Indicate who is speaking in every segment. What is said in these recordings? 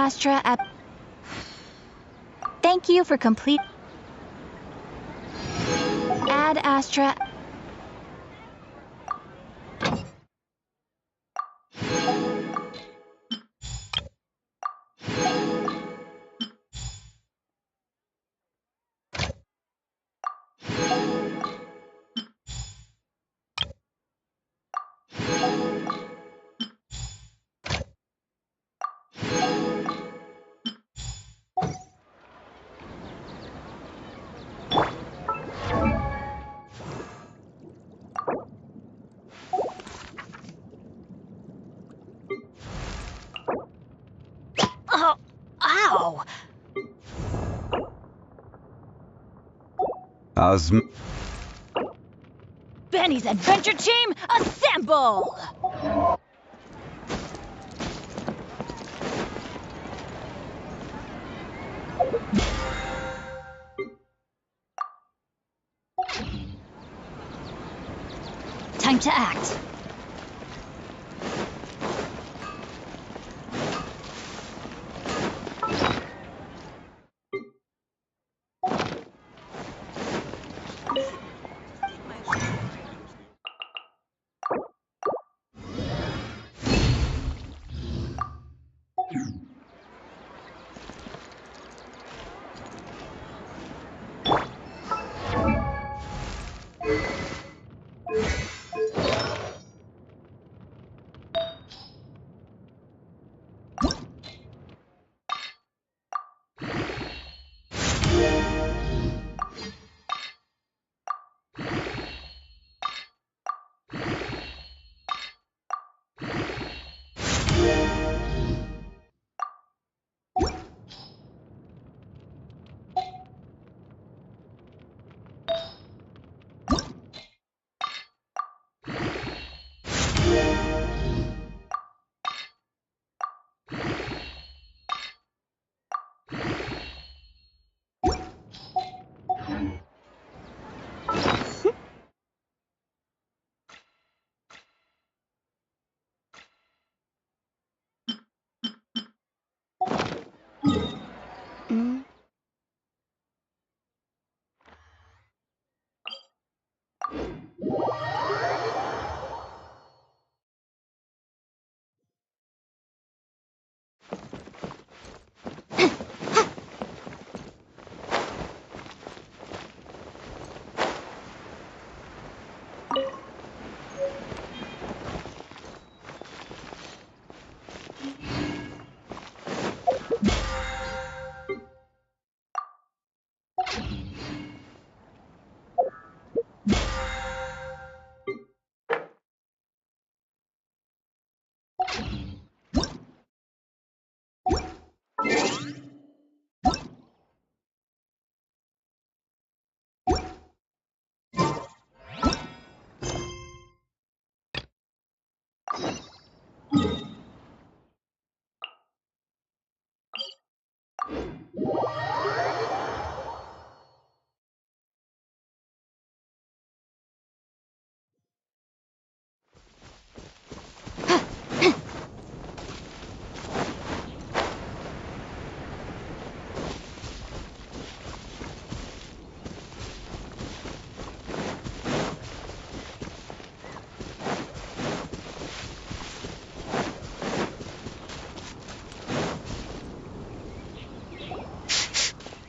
Speaker 1: Astra app. Thank you for complete. Add Astra. Oh, ow! Benny's adventure team, assemble! Time to act.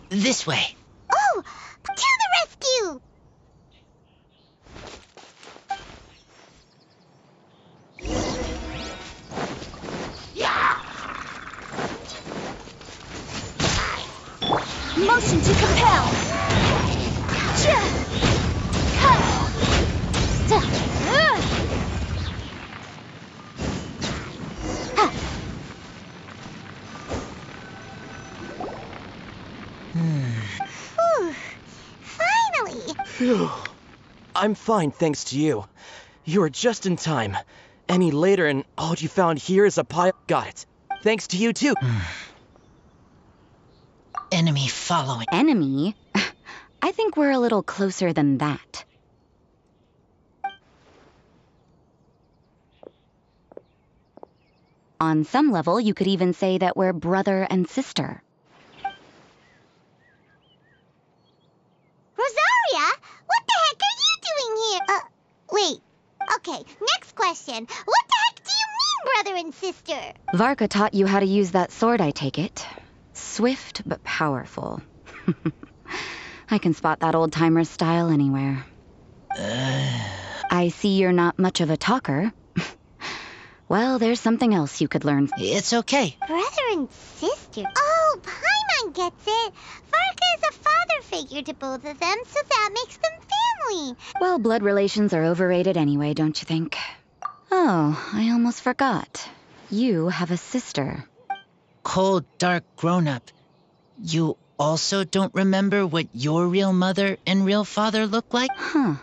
Speaker 2: This way.
Speaker 3: Oh! To the rescue!
Speaker 1: Motion to compel.
Speaker 3: Whew. Finally!
Speaker 2: Phew. I'm fine, thanks to you. You were just in time. Any later and all you found here is a pile. Got it. Thanks to you too.
Speaker 4: Enemy following.
Speaker 1: Enemy? I think we're a little closer than that. On some level, you could even say that we're brother and sister.
Speaker 3: Rosaria, what the heck are you doing here? Wait. Okay, next question. What the heck do you mean, brother and sister?
Speaker 1: Varka taught you how to use that sword, I take it. Swift but powerful. I can spot that old-timer's style anywhere. I see you're not much of a talker. Well, there's something else you could learn.
Speaker 4: It's okay.
Speaker 3: Brother and sister? Oh, Paimon gets it. Varka is a father figure to both of them, so that makes them family.
Speaker 1: Well, blood relations are overrated anyway, don't you think? Oh, I almost forgot. You have a sister.
Speaker 4: Cold, dark grown-up. You also don't remember what your real mother and real father look like?
Speaker 1: Huh.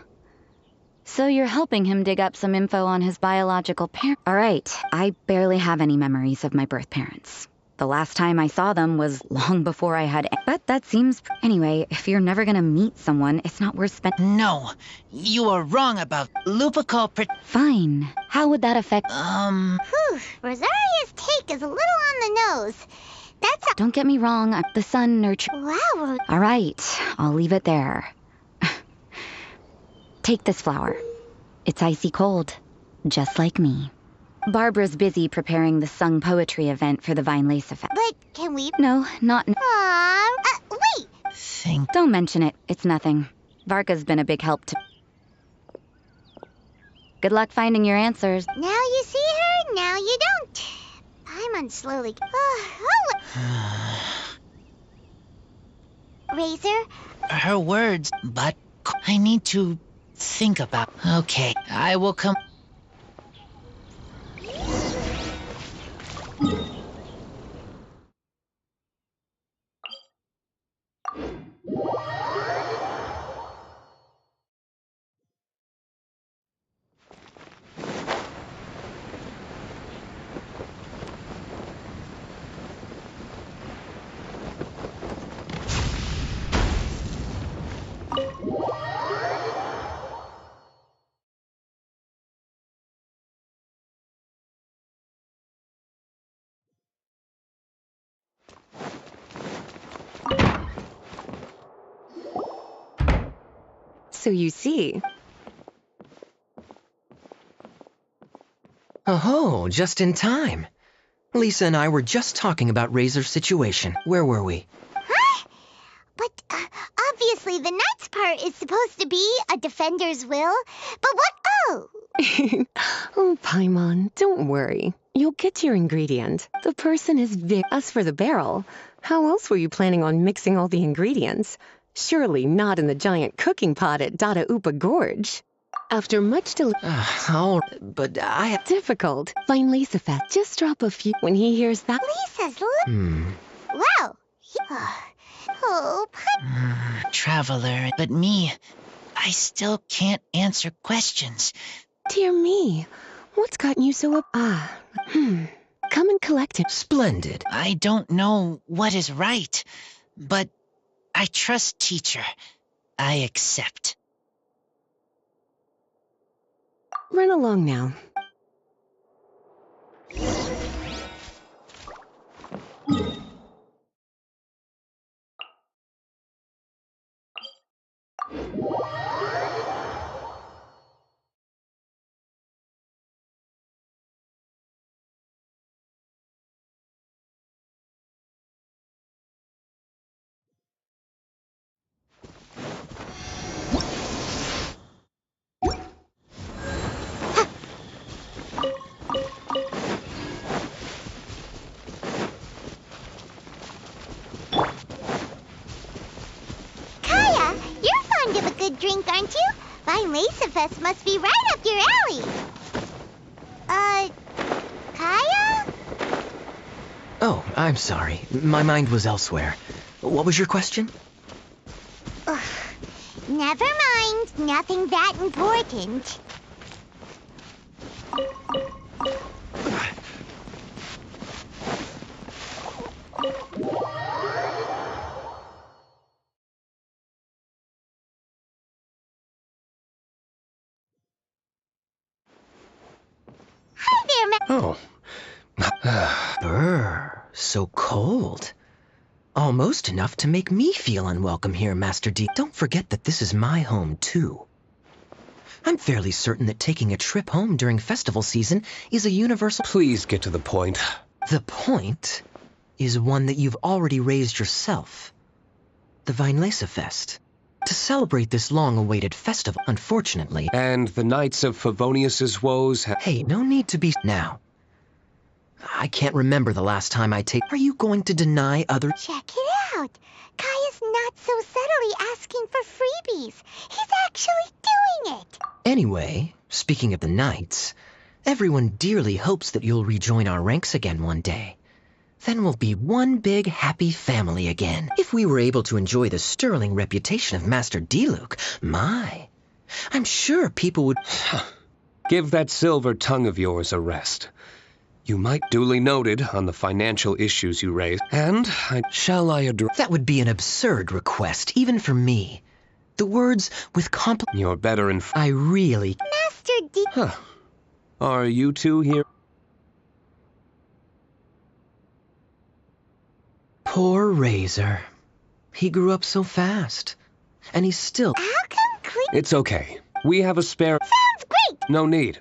Speaker 1: So you're helping him dig up some info on his biological parent. All right, I barely have any memories of my birth parents. The last time I saw them was long before I had... But that seems... Anyway, if you're never gonna meet someone, it's not worth spending...
Speaker 4: No, you are wrong about Lupical
Speaker 1: Fine. How would that affect...
Speaker 3: Whew, Rosaria's take is a little on the nose. That's a...
Speaker 1: Don't get me wrong, the sun nurture...
Speaker 3: Wow,
Speaker 1: All right, I'll leave it there. Take this flower. It's icy cold, just like me. Barbara's busy preparing the sung poetry event for the Vine Lace effect.
Speaker 3: but can we...
Speaker 1: No, not...
Speaker 3: wait!
Speaker 4: Think.
Speaker 1: Don't mention it. It's nothing. Varka's been a big help to... Good luck finding your answers.
Speaker 3: Now you see her, now you don't. Paimon slowly... Razor?
Speaker 4: Her words, but I need to think about... Okay, I will come...
Speaker 5: So you see.
Speaker 6: Oh, just in time. Lisa and I were just talking about Razor's situation. Where were we?
Speaker 3: Huh? But, obviously the knight's part is supposed to be a defender's will. But what... Oh!
Speaker 5: Oh, Paimon, don't worry. You'll get your ingredient. The person is As for the barrel, how else were you planning on mixing all the ingredients? Surely not in the giant cooking pot at Dada Upa Gorge. After much
Speaker 6: But I...
Speaker 5: difficult, Vine Lace effect. Just drop a few when he hears that.
Speaker 3: Lisa's... Wow! Oh,
Speaker 4: Traveler, but me, I still can't answer questions.
Speaker 5: Dear me, what's gotten you so up? Come and collect it.
Speaker 6: Splendid.
Speaker 4: I don't know what is right, but I trust teacher. I accept.
Speaker 5: Run along now.
Speaker 3: Kaya, you're fond of a good drink, aren't you? Vine Lace must be right up your alley. Kaya?
Speaker 6: Oh, I'm sorry. My mind was elsewhere. What was your question?
Speaker 3: Ugh. Never mind. Nothing that important. Hi there,
Speaker 6: Oh, Brr, so cold. Almost enough to make me feel unwelcome here, Master D. Don't forget that this is my home, too. I'm fairly certain that taking a trip home during festival season is a universal...
Speaker 7: Please get to the point.
Speaker 6: The point is one that you've already raised yourself. The Weinlese Fest. To celebrate this long-awaited festival, unfortunately...
Speaker 7: And the Knights of Favonius's woes have...
Speaker 6: Hey, no need to be... Now. I can't remember the last time I take... Are you going to deny other...
Speaker 3: Check it out. Kai is not so subtly asking for freebies. He's actually doing it.
Speaker 6: Anyway, speaking of the Knights, everyone dearly hopes that you'll rejoin our ranks again one day. Then we'll be one big happy family again. If we were able to enjoy the sterling reputation of Master Diluc, my... I'm sure people would...
Speaker 7: Give that silver tongue of yours a rest. You might duly noted on the financial issues you raised, and shall I address...
Speaker 6: That would be an absurd request, even for me. The words with
Speaker 7: You're better in...
Speaker 6: I really...
Speaker 3: Master D...
Speaker 7: Huh. Are you two here?
Speaker 6: Poor Razor. He grew up so fast. And he's still...
Speaker 3: How come Cle...
Speaker 7: It's okay. We have a spare...
Speaker 3: Sounds great!
Speaker 7: No need.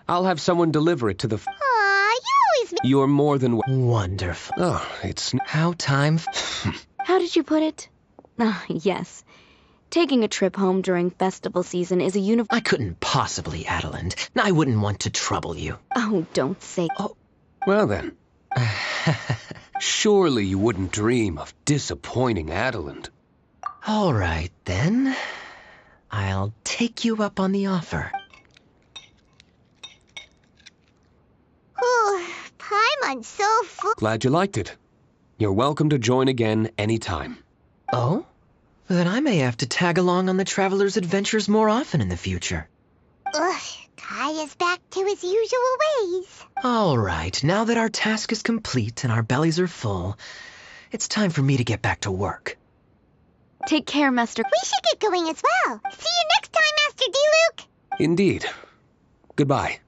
Speaker 7: I'll have someone deliver it to the...
Speaker 3: Aw, you always...
Speaker 7: You're more than...
Speaker 6: Wonderful.
Speaker 7: Oh, it's...
Speaker 6: How time...
Speaker 8: How did you put it? Ah, yes. Taking a trip home during festival season is a
Speaker 6: I couldn't possibly, Adeland. I wouldn't want to trouble you.
Speaker 8: Oh, don't say...
Speaker 7: Well then. Surely you wouldn't dream of disappointing Adeland.
Speaker 6: All right, then. I'll take you up on the offer.
Speaker 3: Ooh, Paimon's so full.
Speaker 7: Glad you liked it. You're welcome to join again anytime.
Speaker 6: Oh? Then I may have to tag along on the Traveler's adventures more often in the future.
Speaker 3: Ugh, Kai is back to his usual ways.
Speaker 6: All right, now that our task is complete and our bellies are full, it's time for me to get back to work.
Speaker 8: Take care, Master...
Speaker 3: We should get going as well. See you next time, Master Diluc.
Speaker 7: Indeed. Goodbye.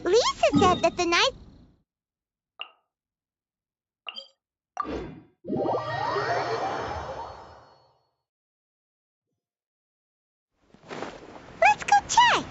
Speaker 3: Lisa said that the night... Let's go check.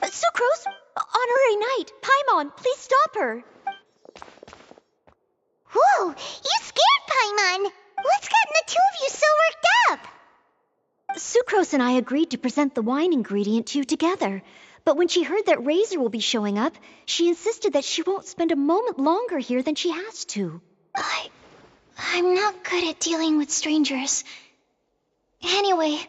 Speaker 8: Sucrose! Honorary Knight! Paimon, please stop her!
Speaker 3: Whoa, you scared Paimon. What's gotten the two of you so worked up?
Speaker 8: Sucrose and I agreed to present the wine ingredient to you together. But when she heard that Razor will be showing up, she insisted that she won't spend a moment longer here than she has to.
Speaker 3: I'm not good at dealing with strangers. Anyway,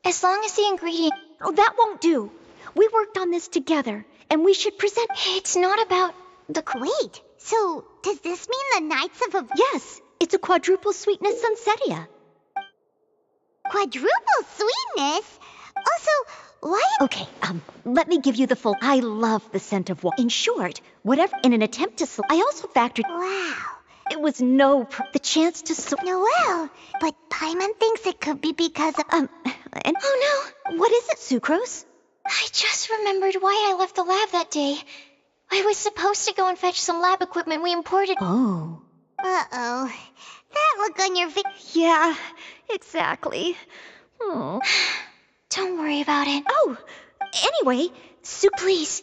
Speaker 3: as long as the ingredient...
Speaker 8: Oh, that won't do. We worked on this together, and we should present...
Speaker 3: It's not about the... Wait, so does this mean the Knights of a...
Speaker 8: Yes, it's a quadruple sweetness sunsetia.
Speaker 3: Quadruple sweetness? Also, What?
Speaker 8: Okay, let me give you the full. I love the scent of wine. In short, whatever, in an attempt to I also factored.
Speaker 3: Wow.
Speaker 8: It was the chance to
Speaker 3: Noelle, but Paimon thinks it could be because of...
Speaker 8: and oh no, what is it, Sucrose?
Speaker 9: I just remembered why I left the lab that day. I was supposed to go and fetch some lab equipment we imported.
Speaker 8: Oh.
Speaker 3: Uh-oh. That look on your face.
Speaker 8: Yeah, exactly. Oh.
Speaker 9: Don't worry about it.
Speaker 8: Oh, anyway,
Speaker 9: please.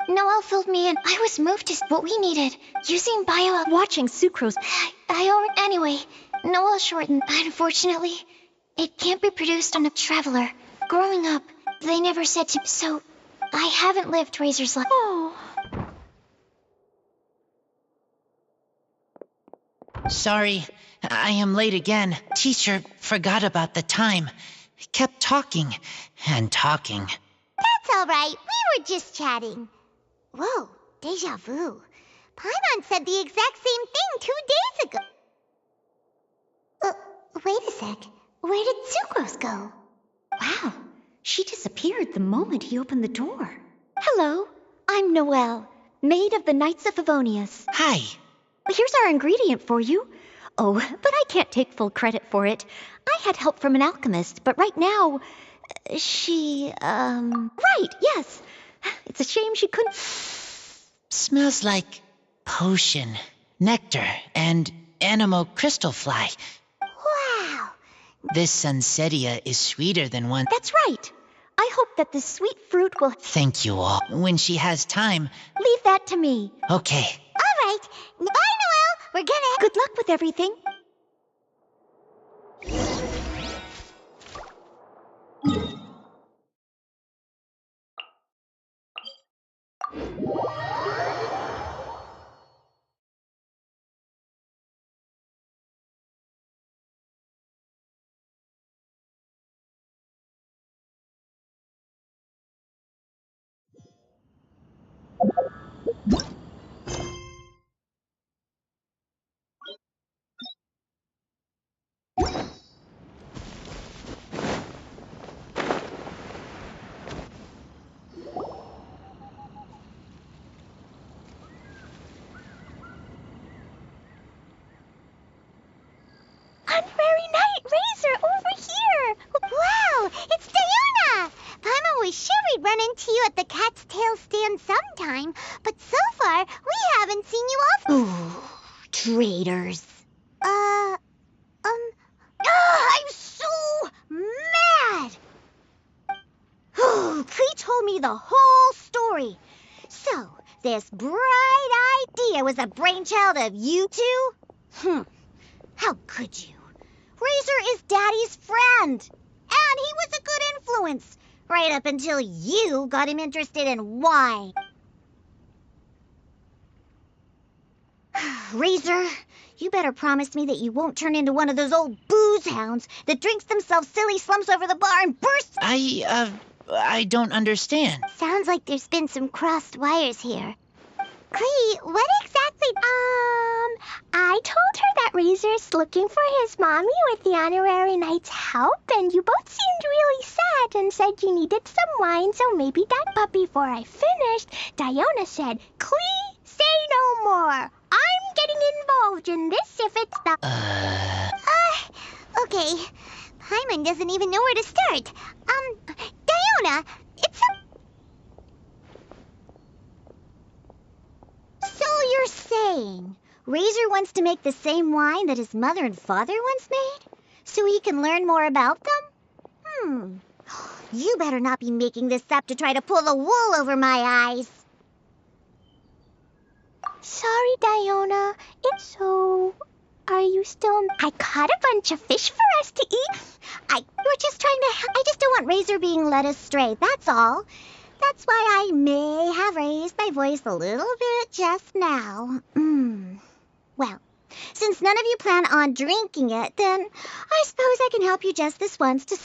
Speaker 9: Noelle filled me in. I was moved to what we needed, using
Speaker 8: watching Sucrose.
Speaker 9: Anyway, Noelle shortened. Unfortunately, it can't be produced on a traveler. Growing up, they never said to, so I haven't lived Razor's life.
Speaker 8: Oh.
Speaker 4: Sorry, I am late again. Teacher forgot about the time. Kept talking and talking.
Speaker 3: That's all right. We were just chatting. Whoa, deja vu. Paimon said the exact same thing 2 days ago. Wait a sec. Where did Sucrose go?
Speaker 8: Wow, she disappeared the moment he opened the door. Hello, I'm Noelle, maid of the Knights of Favonius.
Speaker 4: Hi.
Speaker 8: Here's our ingredient for you. Oh, but I can't take full credit for it. I had help from an alchemist, but right now, right, yes. It's a shame she couldn't...
Speaker 4: Smells like potion, nectar, and anemo crystal fly.
Speaker 3: Wow.
Speaker 4: This sunsetia is sweeter than one.
Speaker 8: That's right. I hope that this sweet fruit will...
Speaker 4: Thank you all. When she has time.
Speaker 8: Leave that to me.
Speaker 4: Okay.
Speaker 3: All right. Bye, Noelle. We're gonna...
Speaker 8: Good luck with everything.
Speaker 3: Honorary Knight Razor over here. Wow, it's Diona. Paimon was sure we'd run into you at the Cat's Tail stand sometime, but so far we haven't seen you off.
Speaker 8: Ooh, traitors.
Speaker 3: I'm so mad. Klee told me the whole story. So, this bright idea was a brainchild of you two? How could you? Razor is Daddy's friend, and he was a good influence, right up until you got him interested in wine. Razor, you better promise me that you won't turn into one of those old booze hounds that drinks themselves silly, slumps over the bar, and bursts...
Speaker 4: I don't understand.
Speaker 3: Sounds like there's been some crossed wires here. Klee, what exactly... I told her that Razor's looking for his mommy with the Honorary Knight's help, and you both seemed really sad and said you needed some wine, so maybe that... But before I finished, Diona said, Klee, say no more. I'm getting involved in this if it's the... Okay. Paimon doesn't even know where to start. Diona, it's a... So you're saying Razor wants to make the same wine that his mother and father once made? So he can learn more about them? You better not be making this up to try to pull the wool over my eyes. Sorry, Diona. It's so... Are you still... I caught a bunch of fish for us to eat. We're just trying to... I just don't want Razor being led astray, that's all. That's why I may have raised my voice a little bit just now. Well, since none of you plan on drinking it, then I suppose I can help you just this once to...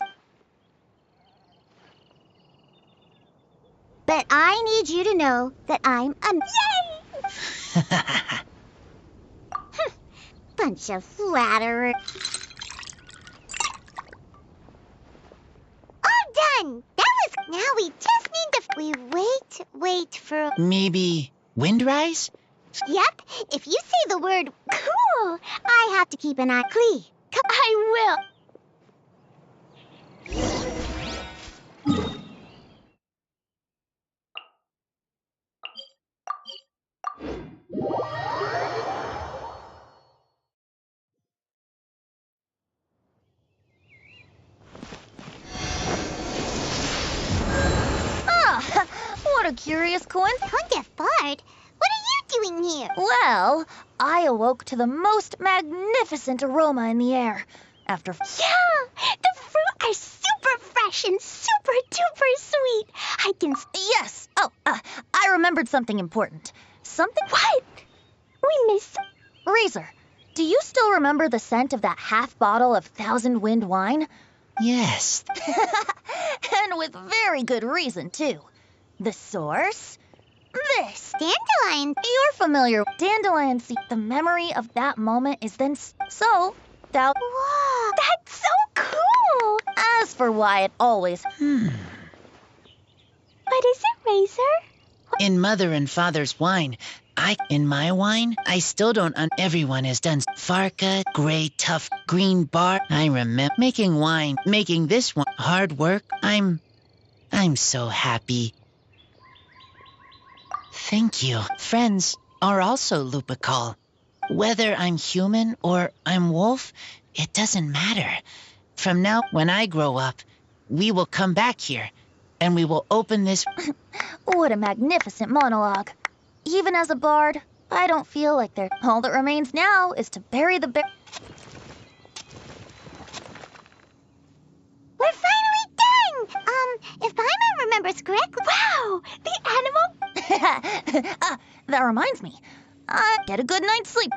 Speaker 3: But I need you to know that I'm a... Yay! Bunch of flatterers. All done! That was... Now we wait for...
Speaker 4: Maybe Windrise?
Speaker 3: Yep, if you say the word cool, I have to keep an eye. Clee, I will.
Speaker 8: What a curious coincidence.
Speaker 3: Hundefard, what are you doing here?
Speaker 8: Well, I awoke to the most magnificent aroma in the air. After...
Speaker 3: Yeah, the fruit are super fresh and super duper sweet. I can...
Speaker 8: Yes! Oh, I remembered something important. Something...
Speaker 3: What? We miss...
Speaker 8: Razor, do you still remember the scent of that half bottle of Thousand Wind wine?
Speaker 4: Yes.
Speaker 8: And with very good reason, too. The source? This.
Speaker 3: Dandelion.
Speaker 8: You're familiar with dandelion seed. The memory of that moment is then so...
Speaker 3: Whoa, that's so cool.
Speaker 8: As for why it always...
Speaker 3: What is it, Razor?
Speaker 4: In Mother and Father's wine, in my wine, I still don't everyone has done Farca, gray, tough, green bar. I remember making wine, making this one hard work. I'm so happy. Thank you. Friends are also Lupical. Whether I'm human or I'm wolf, it doesn't matter. From now, when I grow up, we will come back here, and we will open this...
Speaker 8: What a magnificent monologue. Even as a bard, I don't feel like there. All that remains now is to bury the bear.
Speaker 3: We're finally done! If Paimon remembers correctly... Wow! The animal...
Speaker 8: That reminds me. Get a good night's sleep.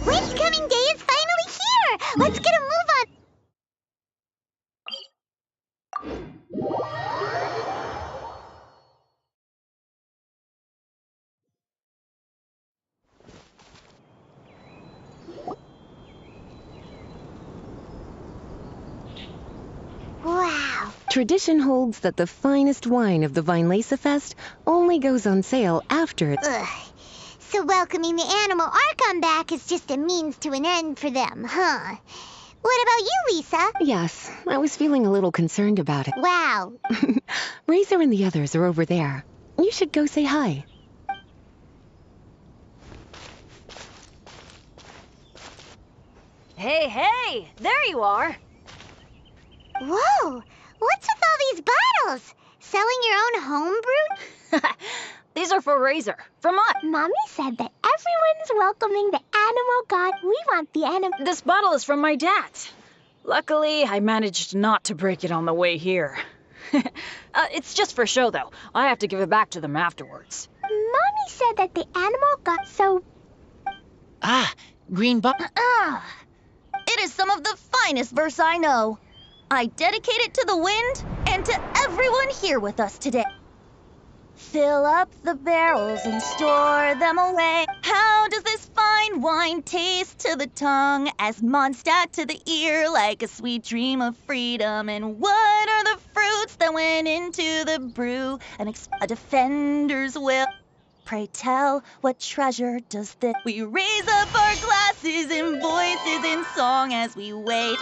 Speaker 3: Windcoming Day is finally here! Let's get a move on! Wow.
Speaker 5: Tradition holds that the finest wine of the Vinelasa Fest only goes on sale after it's...
Speaker 3: Ugh. So welcoming the animal Archon back is just a means to an end for them, huh? What about you, Lisa?
Speaker 5: Yes, I was feeling a little concerned about it.
Speaker 3: Wow.
Speaker 5: Razor and the others are over there. You should go say hi.
Speaker 10: Hey, there you are.
Speaker 3: Whoa, what's with all these bottles? Selling your own homebrew?
Speaker 10: These are for Razor, from us.
Speaker 3: Mommy said that everyone's welcoming the animal god. We want the animal.
Speaker 10: This bottle is from my dad's. Luckily, I managed not to break it on the way here. It's just for show, though. I have to give it back to them afterwards.
Speaker 3: Mommy said that the animal got so...
Speaker 4: Green bar...
Speaker 8: It is some of the finest verse I know. I dedicate it to the wind and to everyone here with us today. Fill up the barrels and store them away. How does this fine wine taste to the tongue, as Mondstadt to the ear, like a sweet dream of freedom? And what are the fruits that went into the brew? A defender's will. Pray tell, what treasure does this? We raise up our glasses and voices in song as we wait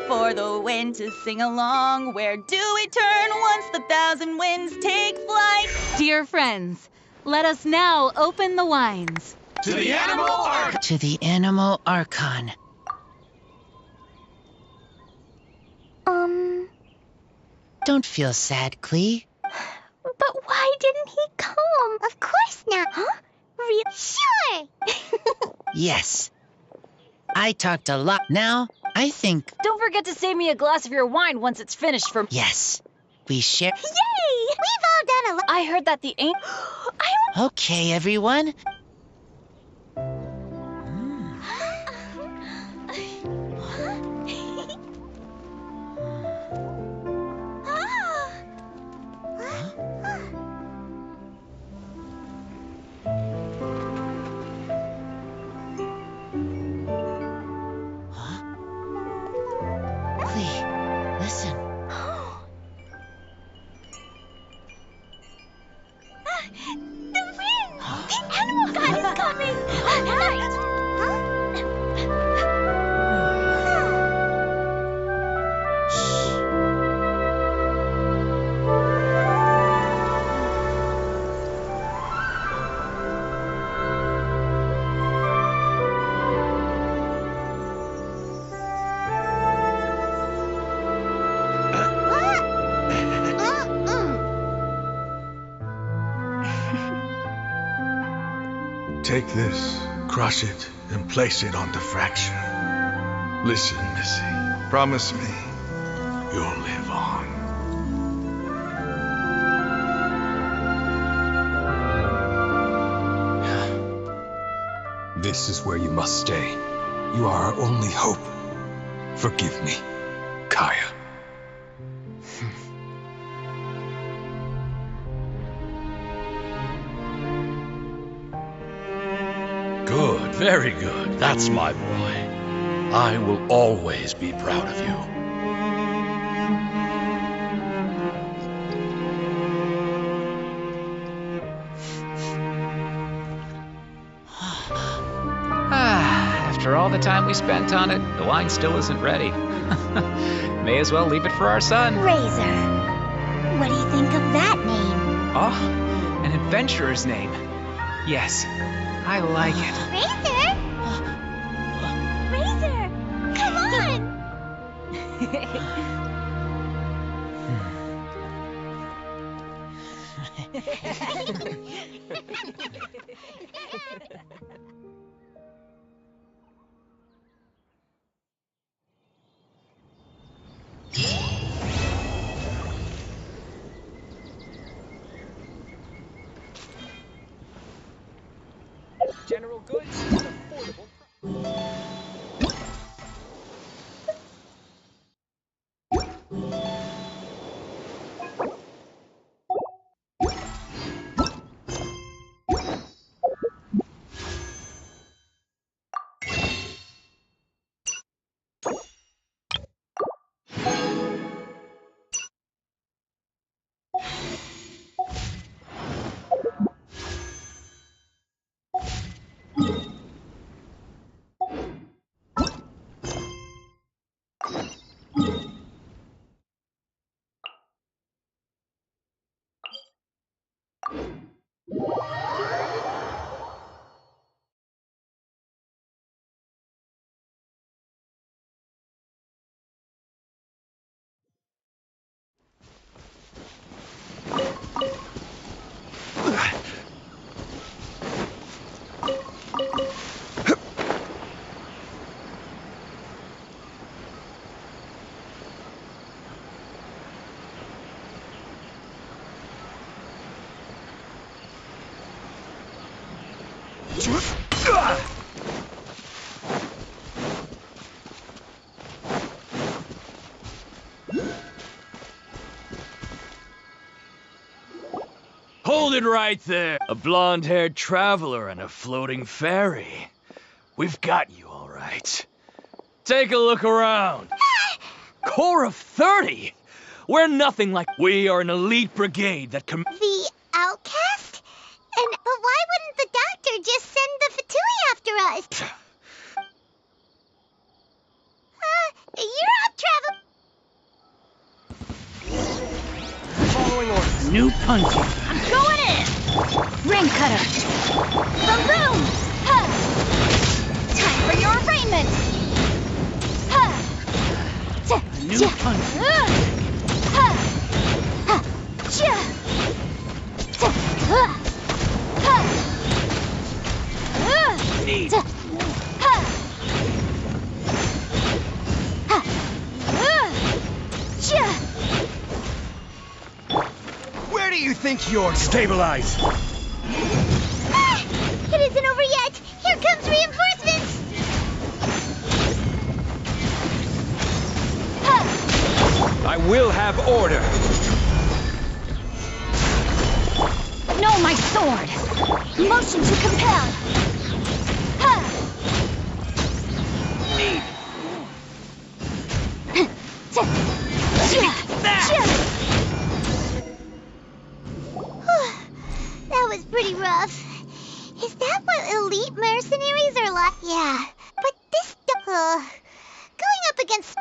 Speaker 8: for the wind to sing along. Where do we turn once the thousand winds take flight?
Speaker 11: Dear friends, let us now open the wines.
Speaker 7: To the animal ark!
Speaker 4: To the animal Archon. Don't feel sad, Clee.
Speaker 3: But why didn't he come? Of course not. Huh? Sure!
Speaker 4: Yes. I talked a lot. Now, I think,
Speaker 10: Don't forget to save me a glass of your wine once it's finished for me.
Speaker 4: yes, we share.
Speaker 3: Yay! We've all done a lot.
Speaker 10: I heard that the ain't.
Speaker 4: Okay, everyone. Please, listen.
Speaker 3: The wind! The animal god is coming! Right!
Speaker 12: Take this, crush it, and place it on the fracture. Listen, Missy. Promise me you'll live on.
Speaker 7: This is where you must stay.
Speaker 12: You are our only hope. Forgive me, Kaya.
Speaker 13: Good, very good. That's my boy. I will always be proud of you.
Speaker 14: After all the time we spent on it, the wine still isn't ready. May as well leave it for our son.
Speaker 3: Razor. What do you think of that name?
Speaker 14: Oh, an adventurer's name. Yes, I like it.
Speaker 3: Razor! Razor! Come on!
Speaker 14: General goods at affordable price.
Speaker 13: Hold it right there. A blonde-haired traveler and a floating fairy. We've got you all right. Take a look around. Core of 30? We're nothing like... We are an elite brigade that
Speaker 3: The outcast? But why wouldn't the doctor just send the Fatui after us? You're up,
Speaker 2: Following orders.
Speaker 14: New punch.
Speaker 8: I'm going in!
Speaker 1: Ring cutter!
Speaker 8: From room! Huh. Time for your arraignment! Huh.
Speaker 14: New punch.
Speaker 8: Huh. Huh. Chia. Huh. Huh.
Speaker 14: Need.
Speaker 8: Huh.
Speaker 13: do you think you're... Stabilize!
Speaker 3: Ah, it isn't over yet! Here comes reinforcements!
Speaker 7: I will have order.
Speaker 8: No, my sword! Motion to compel!
Speaker 3: That was pretty rough. Is that what elite mercenaries are like? Yeah, but this... going up against...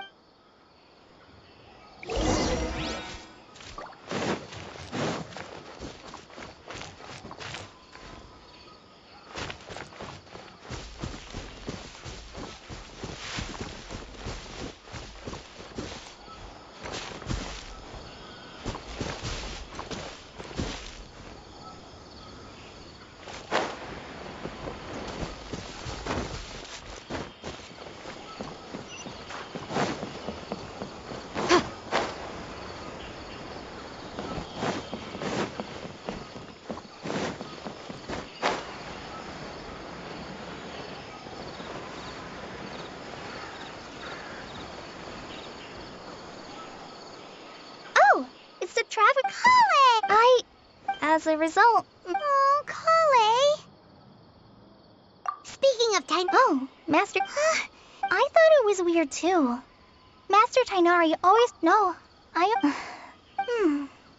Speaker 3: It's the Traveler Kale! As a result... Oh, Kale! Speaking of Oh, Master... I thought it was weird, too. Master Tainari always... No, I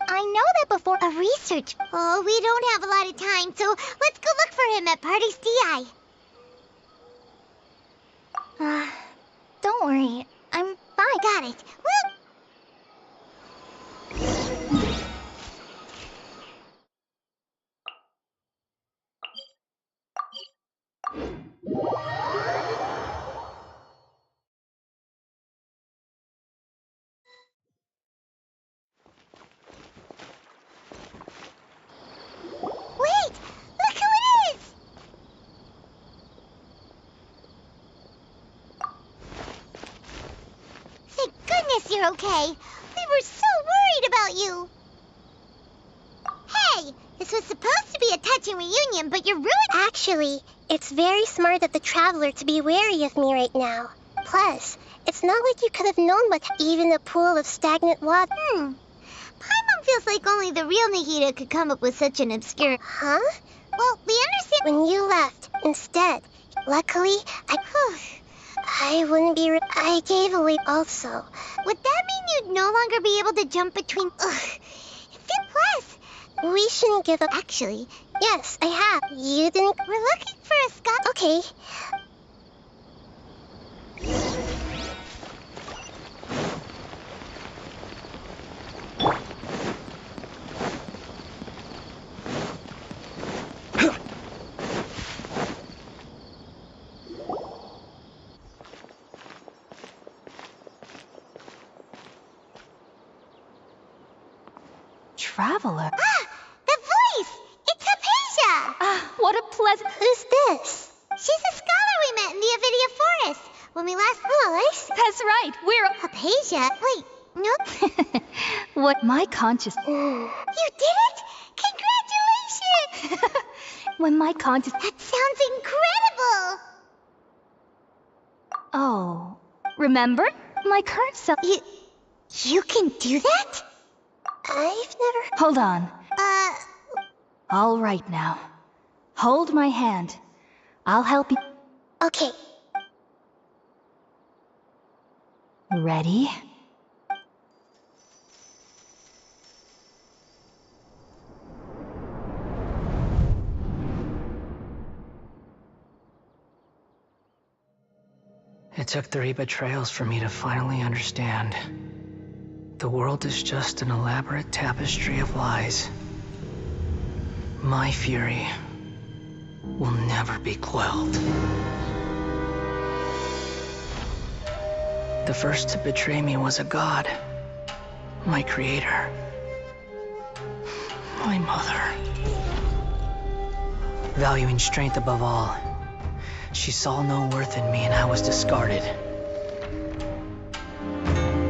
Speaker 3: know that before a research... Oh, we don't have a lot of time, so let's go look for him at Party's DI. Don't worry. I'm fine. Got it. Well... Wait! Look who it is! Thank goodness you're okay. We were so worried about you. Hey, this was supposed to be a touching reunion, but you're ruined. Actually, it's very smart of the Traveler to be wary of me right now. Plus, it's not like you could have known what even a pool of stagnant water. Paimon feels like only the real Nahida could come up with such an obscure... Huh? Well, we understand... When you left, instead, luckily, I wouldn't be... I gave away also. Would that mean you'd no longer be able to jump between... Plus, we shouldn't give up. Actually, yes, I have. You didn't... We're looking for a Scott... Okay.
Speaker 11: Traveler?
Speaker 3: The voice! It's Hypatia!
Speaker 11: What a pleasant...
Speaker 3: Who's this? She's a scholar we met in the Avidia Forest when we last...
Speaker 11: That's right, we're...
Speaker 3: Hypatia? Wait, no...
Speaker 11: What my conscious...
Speaker 3: You did it! Congratulations!
Speaker 11: When my conscious...
Speaker 3: That sounds incredible!
Speaker 11: Oh, remember? My current self...
Speaker 3: You can do that? I've never...
Speaker 11: Hold on. All right now. Hold my hand. I'll help you.
Speaker 3: Okay.
Speaker 11: Ready?
Speaker 15: It took 3 betrayals for me to finally understand. The world is just an elaborate tapestry of lies. My fury will never be quelled. The first to betray me was a god. My creator. My mother. Valuing strength above all, she saw no worth in me and I was discarded.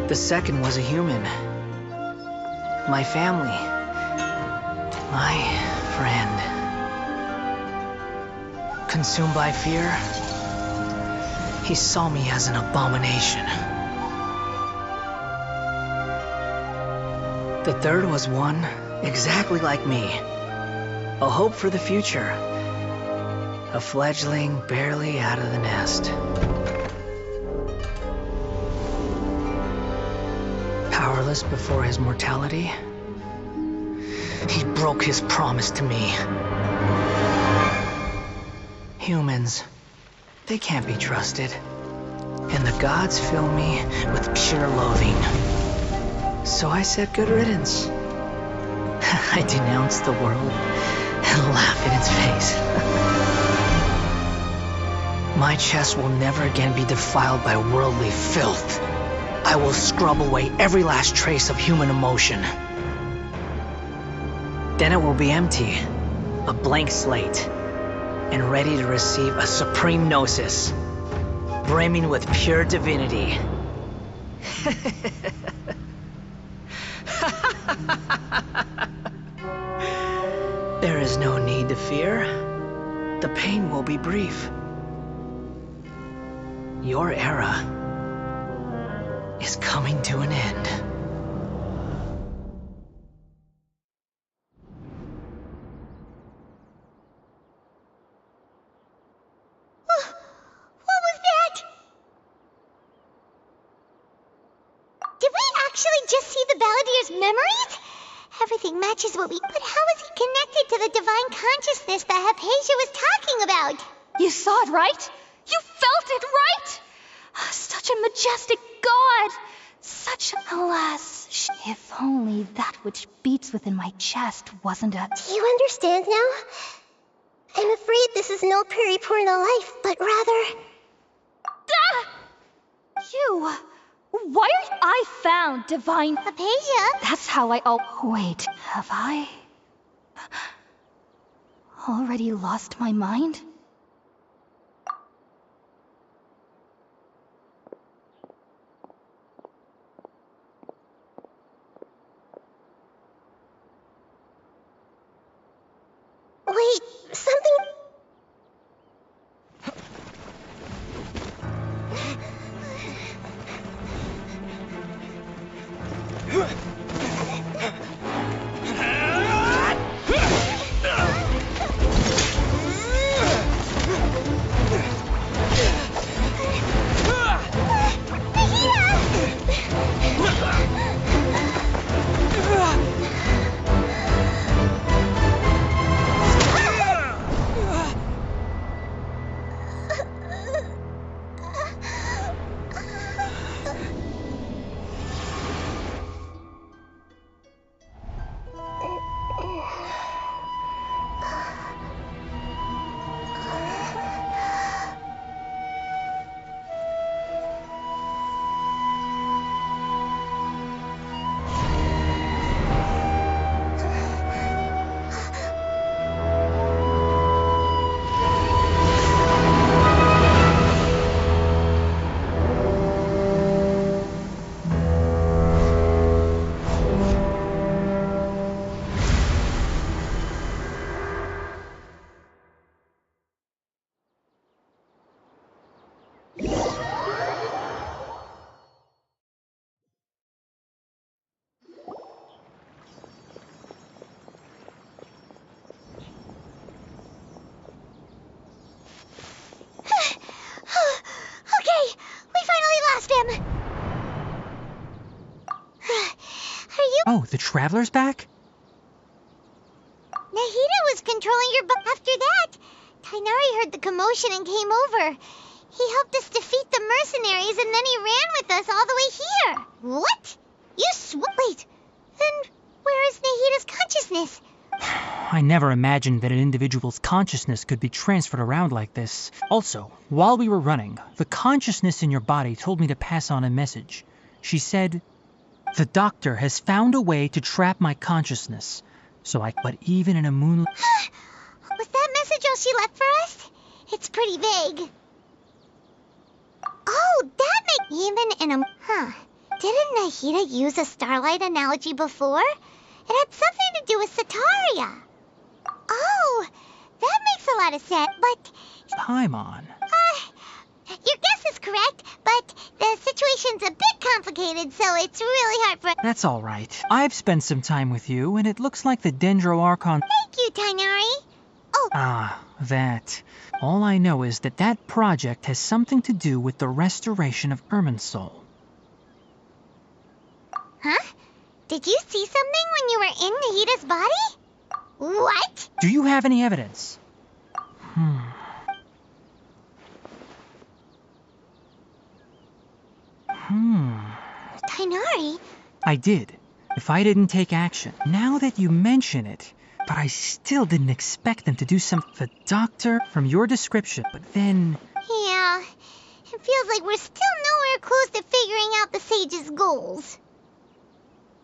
Speaker 15: The second was a human. My family. My friend. Consumed by fear, he saw me as an abomination. The third was one exactly like me. A hope for the future. A fledgling barely out of the nest. Powerless before his mortality, he broke his promise to me. Humans, they can't be trusted. And the gods fill me with pure loathing. So I said good riddance. I denounce the world and laugh in its face. My chest will never again be defiled by worldly filth. I will scrub away every last trace of human emotion. Then it will be empty, a blank slate, and ready to receive a supreme gnosis, brimming with pure divinity. There is no need to fear. The pain will be brief. Your era is coming to an end.
Speaker 3: What was that? Did we actually just see the Balladeer's memories? Everything matches what we... But how is he connected to the divine consciousness that Hypatia was talking about?
Speaker 11: You saw it, right? You felt it, right? Such a majestic god! Such, alas, if only that which beats within my chest wasn't a...
Speaker 3: Do you understand now? I'm afraid this is no Puripurna life, but rather...
Speaker 11: You! Why are you... I found divine...
Speaker 3: Hypatia?
Speaker 11: That's how I... Oh, wait. Have I... already lost my mind?
Speaker 3: Wait, something...
Speaker 16: Oh, the Traveler's back?
Speaker 3: Nahida was controlling your after that. Tainari heard the commotion and came over. He helped us defeat the mercenaries and then he ran with us all the way here. What? You wait. Then where is Nahida's consciousness?
Speaker 16: I never imagined that an individual's consciousness could be transferred around like this. Also, while we were running, the consciousness in your body told me to pass on a message. She said, "The doctor has found a way to trap my consciousness, but even in a moonlight..."
Speaker 3: Was that message all she left for us? It's pretty vague. Oh, that makes even in a... Didn't Nahida use a starlight analogy before? It had something to do with Sataria. Oh, that makes a lot of sense, but...
Speaker 16: Paimon.
Speaker 3: Your guess is correct, but the situation's a bit complicated, so it's really hard for...
Speaker 16: That's all right. I've spent some time with you, and it looks like the Dendro Archon...
Speaker 3: Thank you, Tainari. Oh.
Speaker 16: Ah, that. All I know is that that project has something to do with the restoration of Irminsul.
Speaker 3: Huh? Did you see something when you were in Nahita's body? What?
Speaker 16: Do you have any evidence?
Speaker 3: Tainari?
Speaker 16: I did. If I didn't take action. Now that you mention it, but I still didn't expect them to do something. The doctor, from your description, but then...
Speaker 3: Yeah, it feels like we're still nowhere close to figuring out the Sage's goals.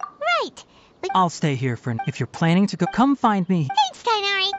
Speaker 3: Right, but...
Speaker 16: I'll stay here for... If you're planning to go, come find me.
Speaker 3: Thanks, Tainari.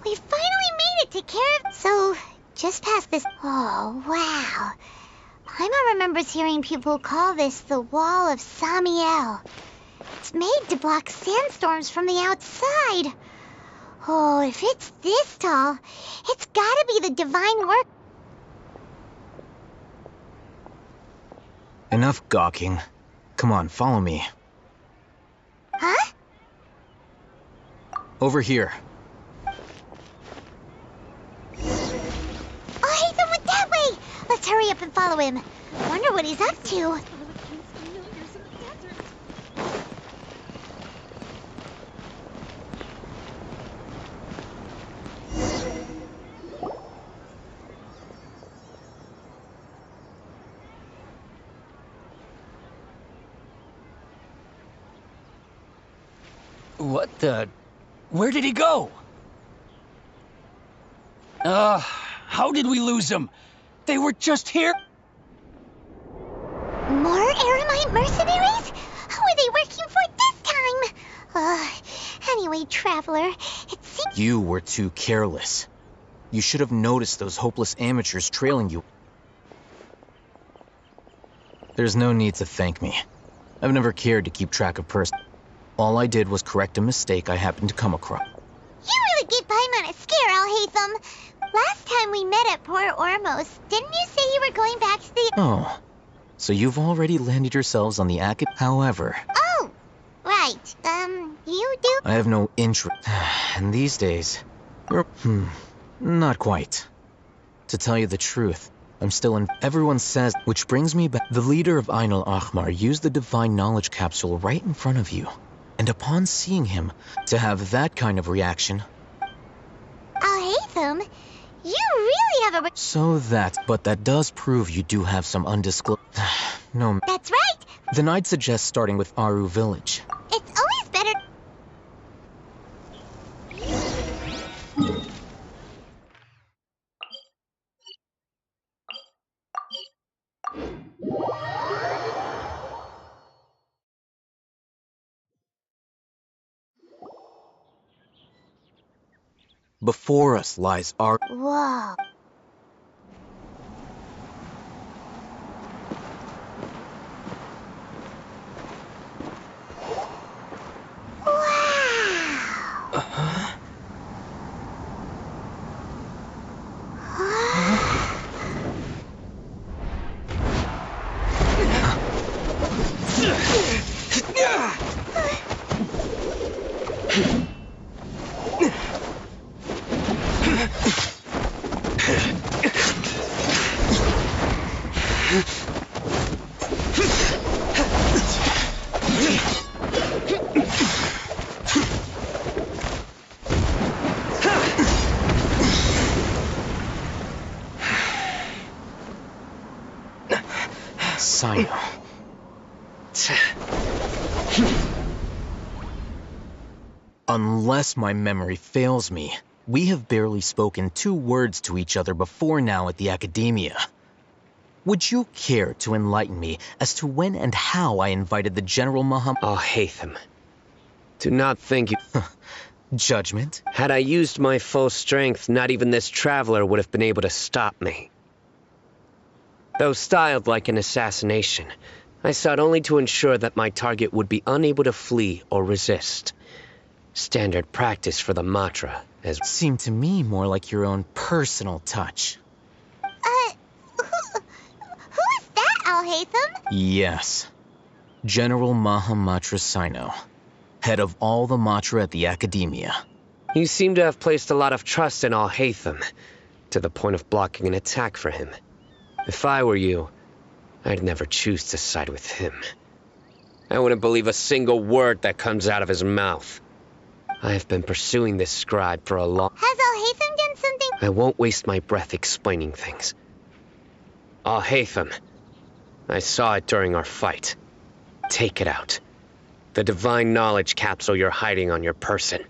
Speaker 3: We finally made it to Care... So, just past this... Oh, wow. Paimon remembers hearing people call this the Wall of Samiel. It's made to block sandstorms from the outside. Oh, if it's this tall, it's gotta be the divine work...
Speaker 17: Enough gawking. Come on, follow me.
Speaker 3: Huh?
Speaker 17: Over here.
Speaker 3: Oh, Haytham went that way! Let's hurry up and follow him. Wonder what he's up to.
Speaker 13: What the... Where did he go? How did we lose them? They were just here.
Speaker 3: More Aramite mercenaries? Who are they working for this time? Anyway, Traveler, it seems...
Speaker 17: You were too careless. You should have noticed those hopeless amateurs trailing you. There's no need to thank me. I've never cared to keep track of person. All I did was correct a mistake I happened to come across.
Speaker 3: You really gave Paimon a scare, Alhaitham. Last time we met at Port Ormos, didn't you say you were going back to the...
Speaker 17: Oh, so you've already landed yourselves on the Acad... However...
Speaker 3: Oh, right. You do...
Speaker 17: I have no interest. And these days, you're... not quite. To tell you the truth, I'm still in... Everyone says... Which brings me back... The leader of Ainul Ahmar used the Divine Knowledge Capsule right in front of you. And upon seeing him, to have that kind of reaction...
Speaker 3: Alhaitham, you really have a...
Speaker 17: But that does prove you do have some undisclosed... No...
Speaker 3: That's right!
Speaker 17: Then I'd suggest starting with Aru Village.
Speaker 3: It's always better...
Speaker 17: Before us lies our...
Speaker 3: Whoa.
Speaker 17: Sino. Unless my memory fails me, we have barely spoken 2 words to each other before now at the Academia. Would you care to enlighten me as to when and how I invited the General
Speaker 7: Al-Haytham. Do not think you...
Speaker 17: Judgment?
Speaker 7: Had I used my full strength, not even this traveler would have been able to stop me. Though styled like an assassination, I sought only to ensure that my target would be unable to flee or resist. Standard practice for the Matra, as...
Speaker 17: Seemed to me more like your own personal touch.
Speaker 3: Who is that, Al-Haytham?
Speaker 17: Yes. General Mahamatra Sino, head of all the Matra at the Academia.
Speaker 7: You seem to have placed a lot of trust in Al-Haytham, to the point of blocking an attack for him. If I were you, I'd never choose to side with him. I wouldn't believe a single word that comes out of his mouth. I have been pursuing this scribe for a long...
Speaker 3: Has Al-Haytham done something?
Speaker 7: I won't waste my breath explaining things. Al-Haytham, I saw it during our fight. Take it out. The divine knowledge capsule you're hiding on your person.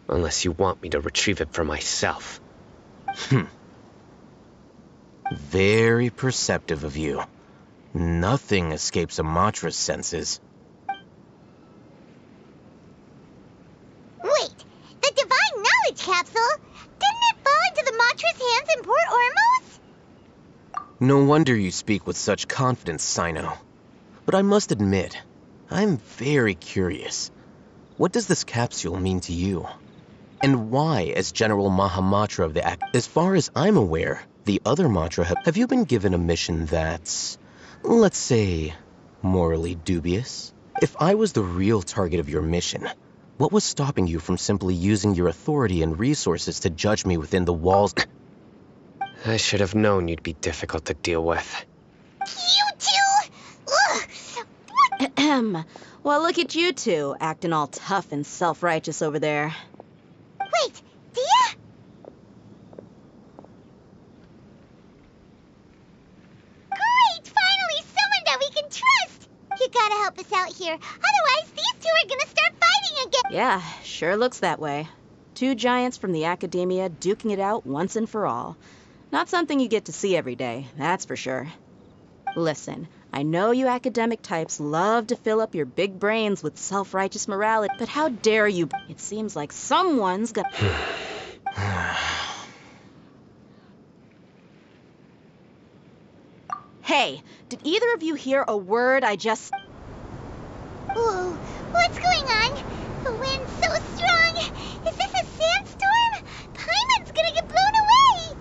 Speaker 7: Unless you want me to retrieve it for myself.
Speaker 17: Very perceptive of you. Nothing escapes a Matra's senses.
Speaker 3: Wait, the divine knowledge capsule? Didn't it fall into the Matra's hands in Port Ormos?
Speaker 17: No wonder you speak with such confidence, Sino. But I must admit, I'm very curious. What does this capsule mean to you? And why, as General Mahamatra of the as far as I'm aware, the other Matra have you been given a mission that's, let's say, morally dubious? If I was the real target of your mission, what was stopping you from simply using your authority and resources to judge me within the walls?
Speaker 7: I should have known you'd be difficult to deal with.
Speaker 3: You two? Ugh.
Speaker 18: Ahem. Well, look at you two, acting all tough and self-righteous over there.
Speaker 3: Wait, Dia? Great! Finally, someone that we can trust! You gotta help us out here. Otherwise, these two are gonna start fighting again.
Speaker 18: Yeah, sure looks that way. 2 giants from the Academia duking it out once and for all. Not something you get to see every day, that's for sure. Listen, I know you academic types love to fill up your big brains with self-righteous morality, but how dare you? It seems like someone's got... Hey, did either of you hear a word I just...
Speaker 3: Ooh, what's going on? The wind's so strong. Is this a sandstorm? Paimon's gonna get blown away.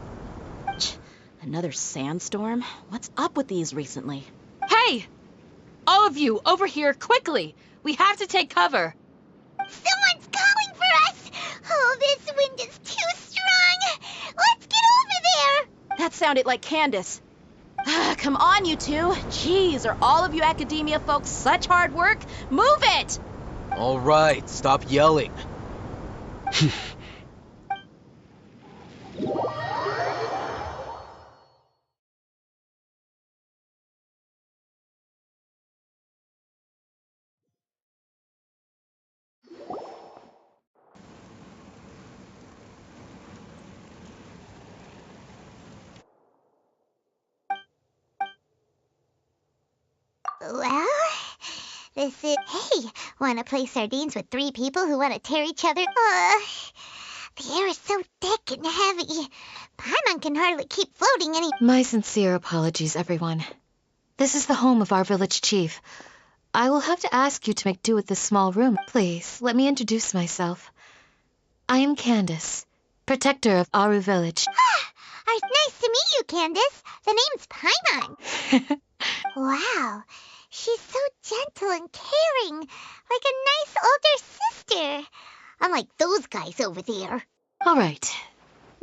Speaker 18: Another sandstorm? What's up with these recently?
Speaker 11: Hey! All of you, over here, quickly! We have to take cover.
Speaker 3: Someone's calling for us! Oh, this wind is too strong! Let's get over there!
Speaker 18: That sounded like Candace. Come on, you two. Jeez, are all of you Academia folks such hard work? Move it!
Speaker 17: All right, stop yelling.
Speaker 3: Well, this is... Hey, wanna play sardines with 3 people who wanna tear each other? The air is so thick and heavy. Paimon can hardly keep floating any...
Speaker 19: My sincere apologies, everyone. This is the home of our village chief. I will have to ask you to make do with this small room. Please, let me introduce myself. I am Candace, protector of Aru village.
Speaker 3: Nice to meet you, Candace. The name's Paimon. Wow, she's so gentle and caring, like a nice older sister. Unlike those guys over there.
Speaker 19: All right.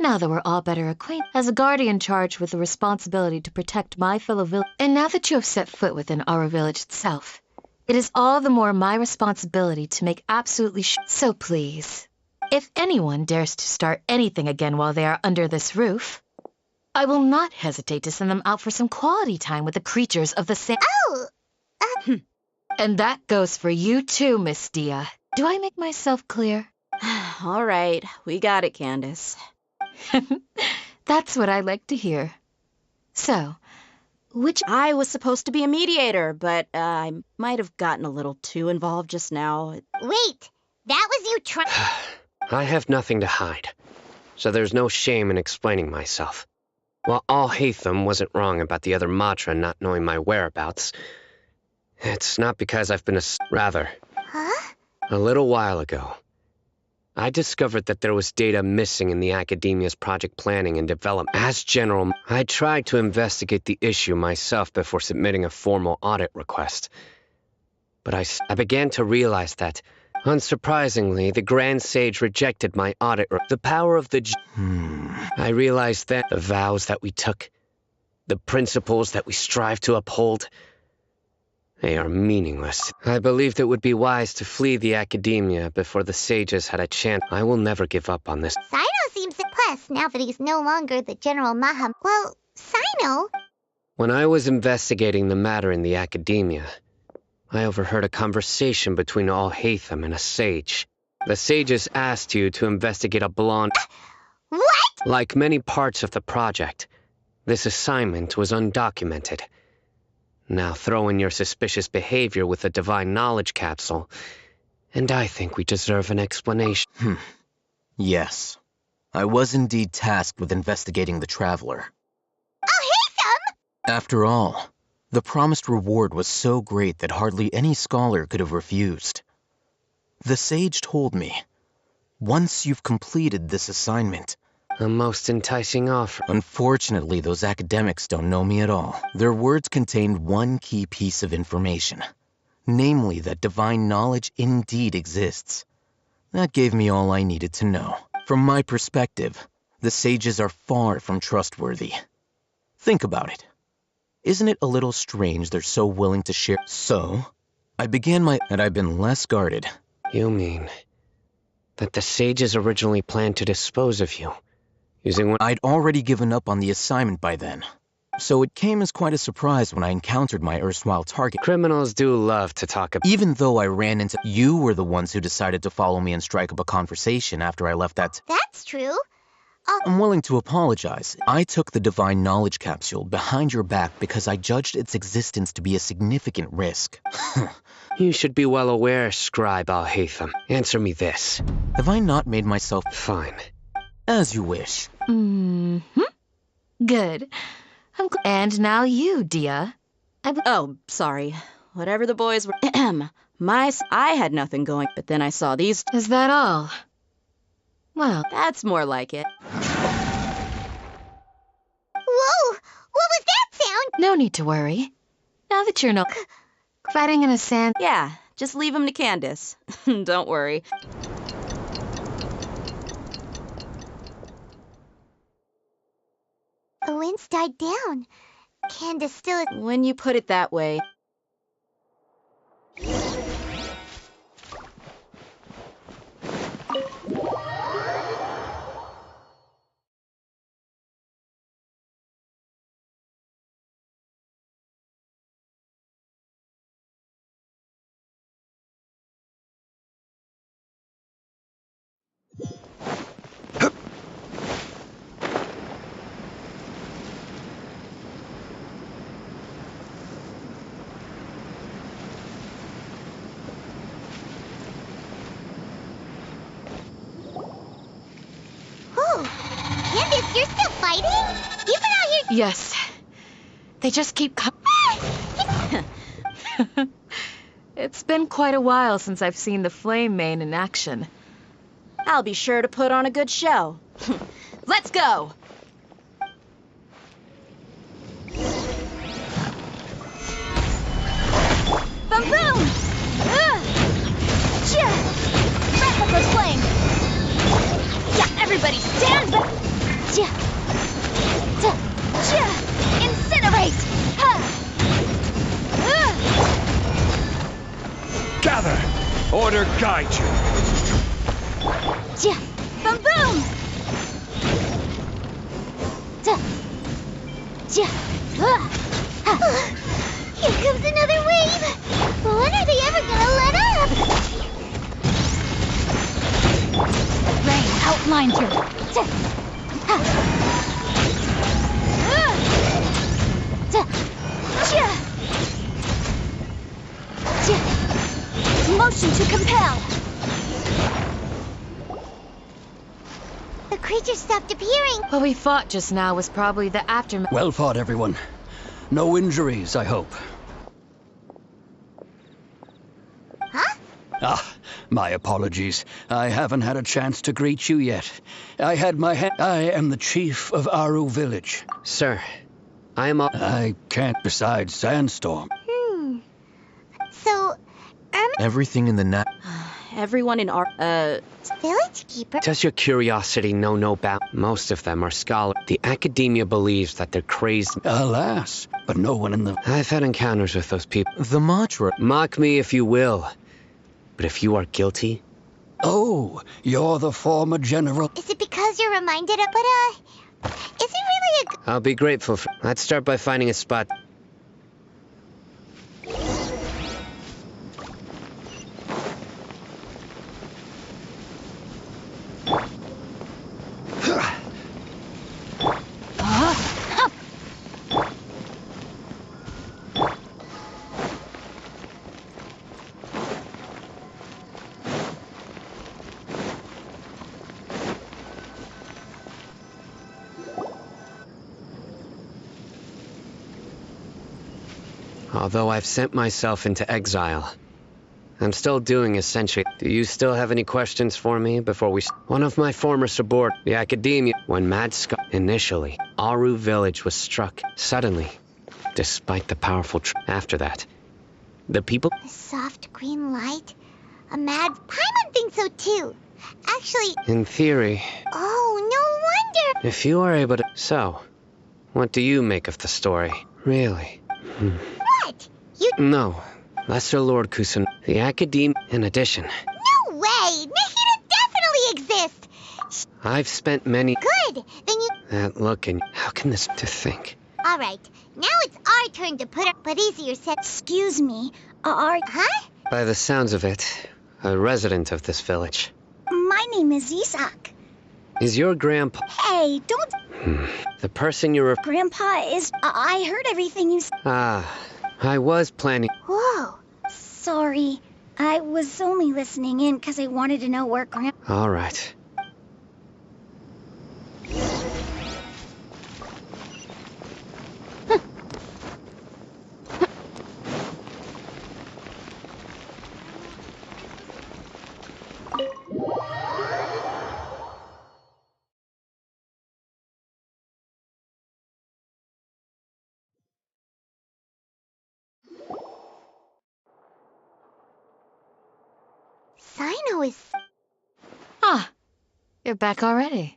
Speaker 19: Now that we're all better acquainted, as a guardian charged with the responsibility to protect my fellow village, and now that you have set foot within our village itself, it is all the more my responsibility to make absolutely sure. So please, if anyone dares to start anything again while they are under this roof, I will not hesitate to send them out for some quality time with the creatures of the same.
Speaker 3: Oh!
Speaker 19: And that goes for you too, Miss Dia. Do I make myself clear?
Speaker 18: All right, we got it, Candace.
Speaker 19: That's what I like to hear. So,
Speaker 18: I was supposed to be a mediator, but I might have gotten a little too involved just now.
Speaker 3: Wait, that was you trying...
Speaker 7: I have nothing to hide, so there's no shame in explaining myself. While Al-Haytham wasn't wrong about the other Matra not knowing my whereabouts, it's not because I've been rather.
Speaker 3: Huh?
Speaker 7: A little while ago, I discovered that there was data missing in the Academia's project planning and development. As general, I tried to investigate the issue myself before submitting a formal audit request. But I began to realize that, unsurprisingly, the Grand Sage rejected my audit. The power of the... I realized that the vows that we took, the principles that we strive to uphold, they are meaningless. I believed it would be wise to flee the Academia before the sages had a chance. I will never give up on this.
Speaker 3: Sino seems impressed now that he's no longer the General Maham. Well, Sino...
Speaker 7: When I was investigating the matter in the Academia, I overheard a conversation between Al-Haytham and a sage. The sages asked you to investigate a blonde...
Speaker 3: What?
Speaker 7: Like many parts of the project, this assignment was undocumented. Now throw in your suspicious behavior with the Divine Knowledge Capsule, and I think we deserve an explanation.
Speaker 17: Yes. I was indeed tasked with investigating the Traveler.
Speaker 3: Al-Haytham!
Speaker 17: After all, the promised reward was so great that hardly any scholar could have refused. The sage told me, once you've completed this assignment...
Speaker 7: A most enticing offer.
Speaker 17: Unfortunately, those academics don't know me at all. Their words contained one key piece of information, namely that divine knowledge indeed exists. That gave me all I needed to know. From my perspective, the sages are far from trustworthy. Think about it. Isn't it a little strange they're so willing to share? So, I began and I've been less guarded.
Speaker 7: You mean that the sages originally planned to dispose of you?
Speaker 17: I'd already given up on the assignment by then, so it came as quite a surprise when I encountered my erstwhile target.
Speaker 7: Criminals do love to talk about...
Speaker 17: Even though I ran into... You were the ones who decided to follow me and strike up a conversation after I left that...
Speaker 3: That's true.
Speaker 17: I'm willing to apologize. I took the Divine Knowledge Capsule behind your back because I judged its existence to be a significant risk.
Speaker 7: You should be well aware, Scribe Al-Haytham. Answer me this.
Speaker 17: Have I not made myself...
Speaker 7: Fine.
Speaker 17: As you wish.
Speaker 19: Good. And now you, Dia.
Speaker 18: Oh, sorry. Whatever the boys were... I had nothing going, but then I saw these...
Speaker 19: Is that all? Well,
Speaker 18: that's more like it.
Speaker 3: Whoa! What was that sound?
Speaker 19: No need to worry. Now that you're not fighting in a sand...
Speaker 18: Yeah, just leave him to Candace. Don't worry.
Speaker 3: The wind's died down. Candace still...
Speaker 18: When you put it that way...
Speaker 3: Candace, you're still fighting? You've been out here...
Speaker 19: Yes. They just keep coming. It's been quite a while since I've seen the Flame Mane in action.
Speaker 18: I'll be sure to put on a good show. Let's go!
Speaker 8: Boom boom! Wrap up those flames! Yeah, everybody stand back! Incinerate!
Speaker 13: Gather! Order guide you!
Speaker 8: Boom boom!
Speaker 3: Here comes another wave! When are they ever gonna let up?
Speaker 11: Rain outlines your...
Speaker 3: Motion to compel! The creature stopped appearing!
Speaker 19: What we fought just now was probably the aftermath.
Speaker 20: Well fought, everyone. No injuries, I hope.
Speaker 3: Huh?
Speaker 20: Ah, my apologies. I haven't had a chance to greet you yet. I am the chief of Aru village.
Speaker 7: Sir, I am all...
Speaker 20: I can't besides Sandstorm.
Speaker 3: So,
Speaker 17: Everything in the night.
Speaker 18: Everyone in our,
Speaker 3: village keeper?
Speaker 7: Does your curiosity know no bound? Most of them are scholars. The academia believes that they're crazed.
Speaker 20: Alas, but no one in the...
Speaker 7: I've had encounters with those people.
Speaker 17: The Matra.
Speaker 7: Mock me if you will. But if you are guilty...
Speaker 20: Oh, you're the former general.
Speaker 3: Is it because you're reminded of... But, is it really a...
Speaker 7: I'll be grateful for... Let's start by finding a spot. Although I've sent myself into exile, I'm still doing essentially. Do you still have any questions for me before we... One of my former subordinates, the academia, when Mad Skull... Initially, Aru village was struck suddenly, despite the powerful... After that, the people...
Speaker 3: A soft green light? A mad... Paimon thinks so too. Actually...
Speaker 7: In theory...
Speaker 3: Oh, no wonder!
Speaker 7: If you are able to... So, what do you make of the story? Really?
Speaker 3: What? You...
Speaker 7: No. Lesser Lord Kusan. The Academe... In addition...
Speaker 3: No way! Nahida definitely exists!
Speaker 7: I've spent many...
Speaker 3: Good! Then you...
Speaker 7: That look and... How can this... To think...
Speaker 3: Alright, now it's our turn to put her... But easier said... Excuse me, Huh?
Speaker 7: By the sounds of it, a resident of this village.
Speaker 3: My name is Isak.
Speaker 7: Is your grandpa...
Speaker 3: Hey, don't...
Speaker 7: The person you're...
Speaker 3: Grandpa is... I heard everything you...
Speaker 7: Ah, I was planning...
Speaker 3: Whoa. Sorry. I was only listening in because I wanted to know where
Speaker 7: All right.
Speaker 3: Sino is...
Speaker 19: Ah, you're back already.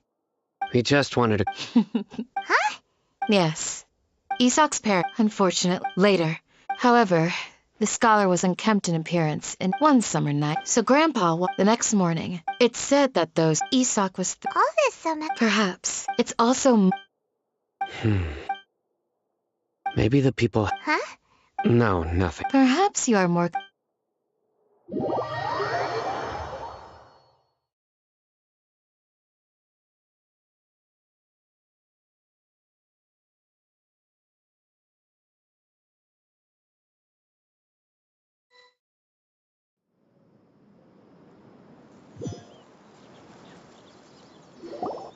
Speaker 7: We just wanted to...
Speaker 3: Huh?
Speaker 19: Yes. Isak's parent, unfortunately, later. However, the scholar was unkempt in appearance in one summer night, so Grandpa, the next morning, it's said that those Isak was...
Speaker 3: All this summer...
Speaker 19: Perhaps. It's also...
Speaker 7: Maybe the people...
Speaker 3: Huh?
Speaker 7: No, nothing.
Speaker 19: Perhaps you are more...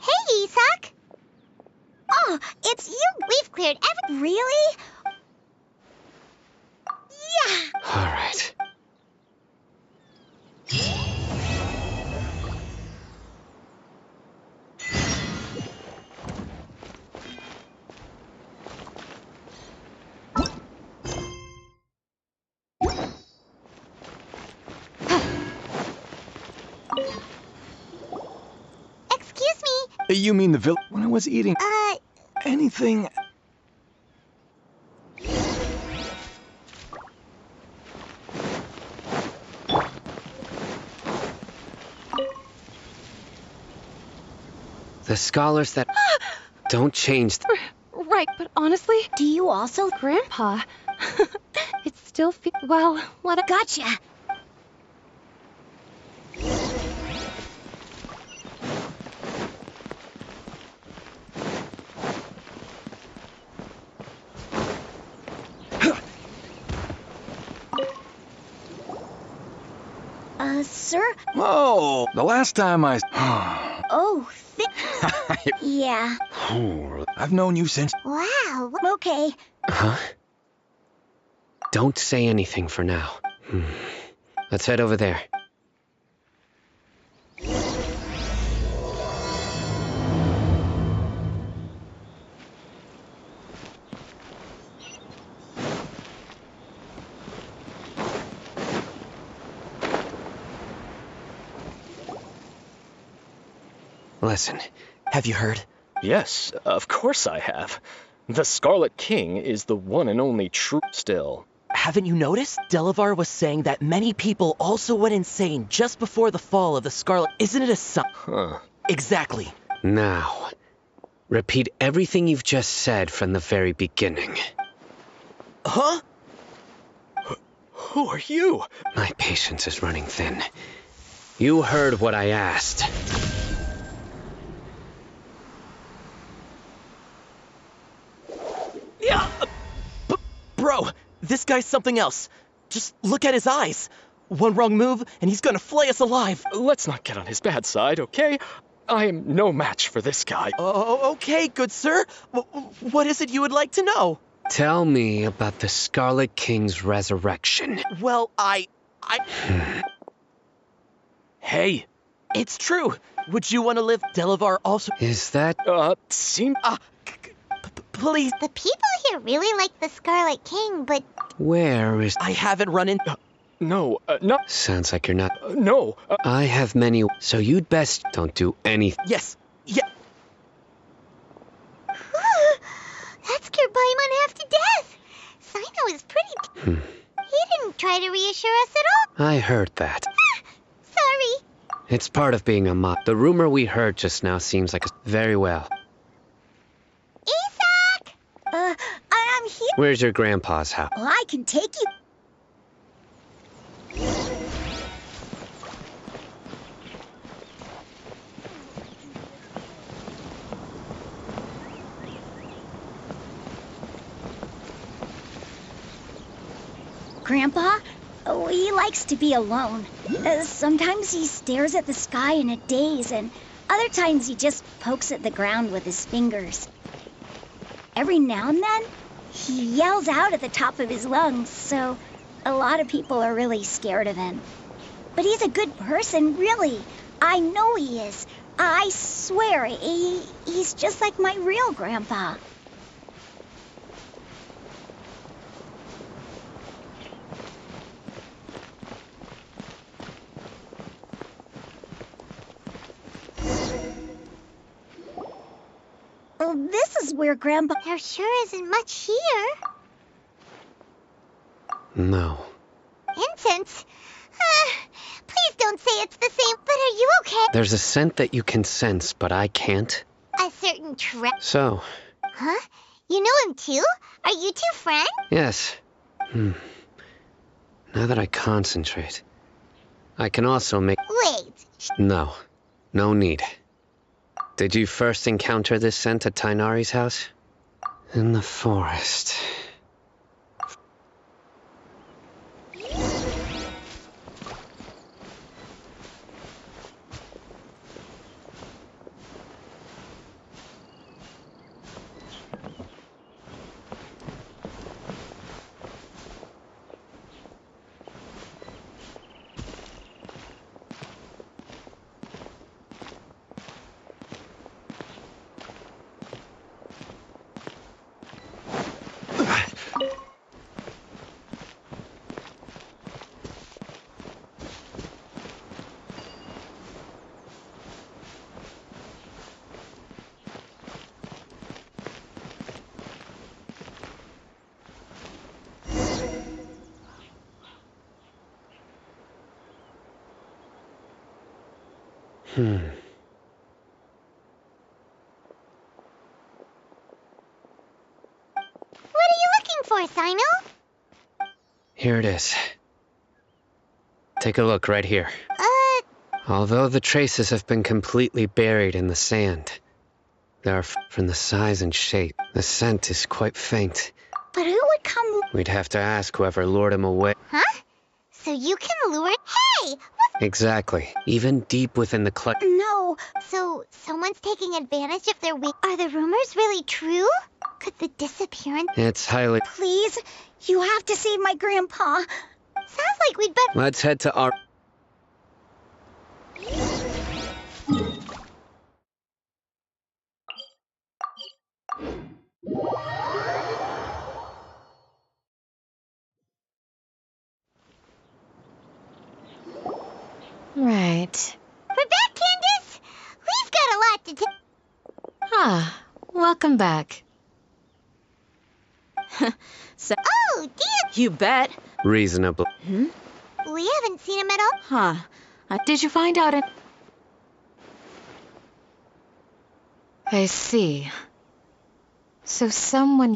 Speaker 3: Hey, Isak! Oh, it's you! We've cleared every... Really? Yeah!
Speaker 7: All right.
Speaker 3: Excuse me.
Speaker 12: You mean the village? When I was eating... Anything...
Speaker 7: The scholars that... Don't change...
Speaker 5: right, but honestly...
Speaker 3: Do you also...
Speaker 5: Grandpa... it still well, what a...
Speaker 3: Gotcha! Sir?
Speaker 20: Oh, the last time I...
Speaker 3: Oh, yeah.
Speaker 20: I've known you since...
Speaker 3: Wow, okay.
Speaker 7: Huh? Don't say anything for now. Let's head over there. Listen.
Speaker 2: Have you heard?
Speaker 21: Yes, of course I have. The Scarlet King is the one and only true still.
Speaker 2: Haven't you noticed? Delavar was saying that many people also went insane just before the fall of the Scarlet... Isn't it a sign?
Speaker 21: Huh.
Speaker 2: Exactly.
Speaker 7: Now, repeat everything you've just said from the very beginning.
Speaker 21: Huh? Who are you?
Speaker 7: My patience is running thin. You heard what I asked.
Speaker 2: Yeah, bro, this guy's something else. Just look at his eyes. One wrong move, and he's gonna flay us alive.
Speaker 21: Let's not get on his bad side, okay? I am no match for this guy.
Speaker 2: Oh, okay, good sir. What is it you would like to know?
Speaker 7: Tell me about the Scarlet King's resurrection.
Speaker 2: Well,
Speaker 21: Hey.
Speaker 2: It's true. Would you want to live? Delavar also...
Speaker 7: Is that...
Speaker 2: Please.
Speaker 3: The people here really like the Scarlet King, but...
Speaker 7: Where is...
Speaker 2: I haven't run in...
Speaker 21: No.
Speaker 7: Sounds like you're not...
Speaker 21: No.
Speaker 7: I have many... So you'd best don't do anything.
Speaker 2: Yes. Yeah.
Speaker 3: That scared Paimon half to death. Sino is pretty... He didn't try to reassure us at all.
Speaker 7: I heard that.
Speaker 3: Sorry.
Speaker 7: It's part of being a mob. The rumor we heard just now seems like a... Very well.
Speaker 3: Isaac! I'm here.
Speaker 7: Where's your grandpa's house?
Speaker 3: Well, I can take you... Grandpa? Oh, he likes to be alone. Sometimes he stares at the sky in a daze, and other times he just pokes at the ground with his fingers. Every now and then, he yells out at the top of his lungs, so a lot of people are really scared of him. But he's a good person, really. I know he is. I swear, he's just like my real grandpa. Well, this is where Grandpa... There sure isn't much here.
Speaker 7: No.
Speaker 3: Incense? Please don't say it's the same, but are you okay?
Speaker 7: There's a scent that you can sense, but I can't.
Speaker 3: A certain
Speaker 7: So,
Speaker 3: Huh? You know him too? Are you two friends?
Speaker 7: yes. Now that I concentrate, I can also make...
Speaker 3: Wait.
Speaker 7: No. No need. Did you first encounter this scent at Tainari's house? In the forest.
Speaker 3: for, Sino?
Speaker 7: Here it is. Take a look right here.
Speaker 3: Uh,
Speaker 7: Although the traces have been completely buried in the sand, they are from the size and shape. The scent is quite faint.
Speaker 3: but who would come?
Speaker 7: We'd have to ask whoever lured him away.
Speaker 3: Huh? So you can lure? Hey! What?
Speaker 7: Exactly. Even deep within the
Speaker 3: No. So someone's taking advantage of their weak. Are the rumors really true? Could the disappearance?
Speaker 7: It's highly...
Speaker 8: Please, you have to save my grandpa.
Speaker 3: Sounds like we'd better.
Speaker 7: Let's head to our...
Speaker 19: Right.
Speaker 3: We're back, Candace. We've got a lot to tell.
Speaker 19: Ah, welcome back.
Speaker 18: So,
Speaker 3: Oh, dear.
Speaker 18: you bet.
Speaker 7: Reasonable.
Speaker 18: Hmm?
Speaker 3: We haven't seen him at all.
Speaker 18: Huh.
Speaker 19: Did you find out it? I see. So someone...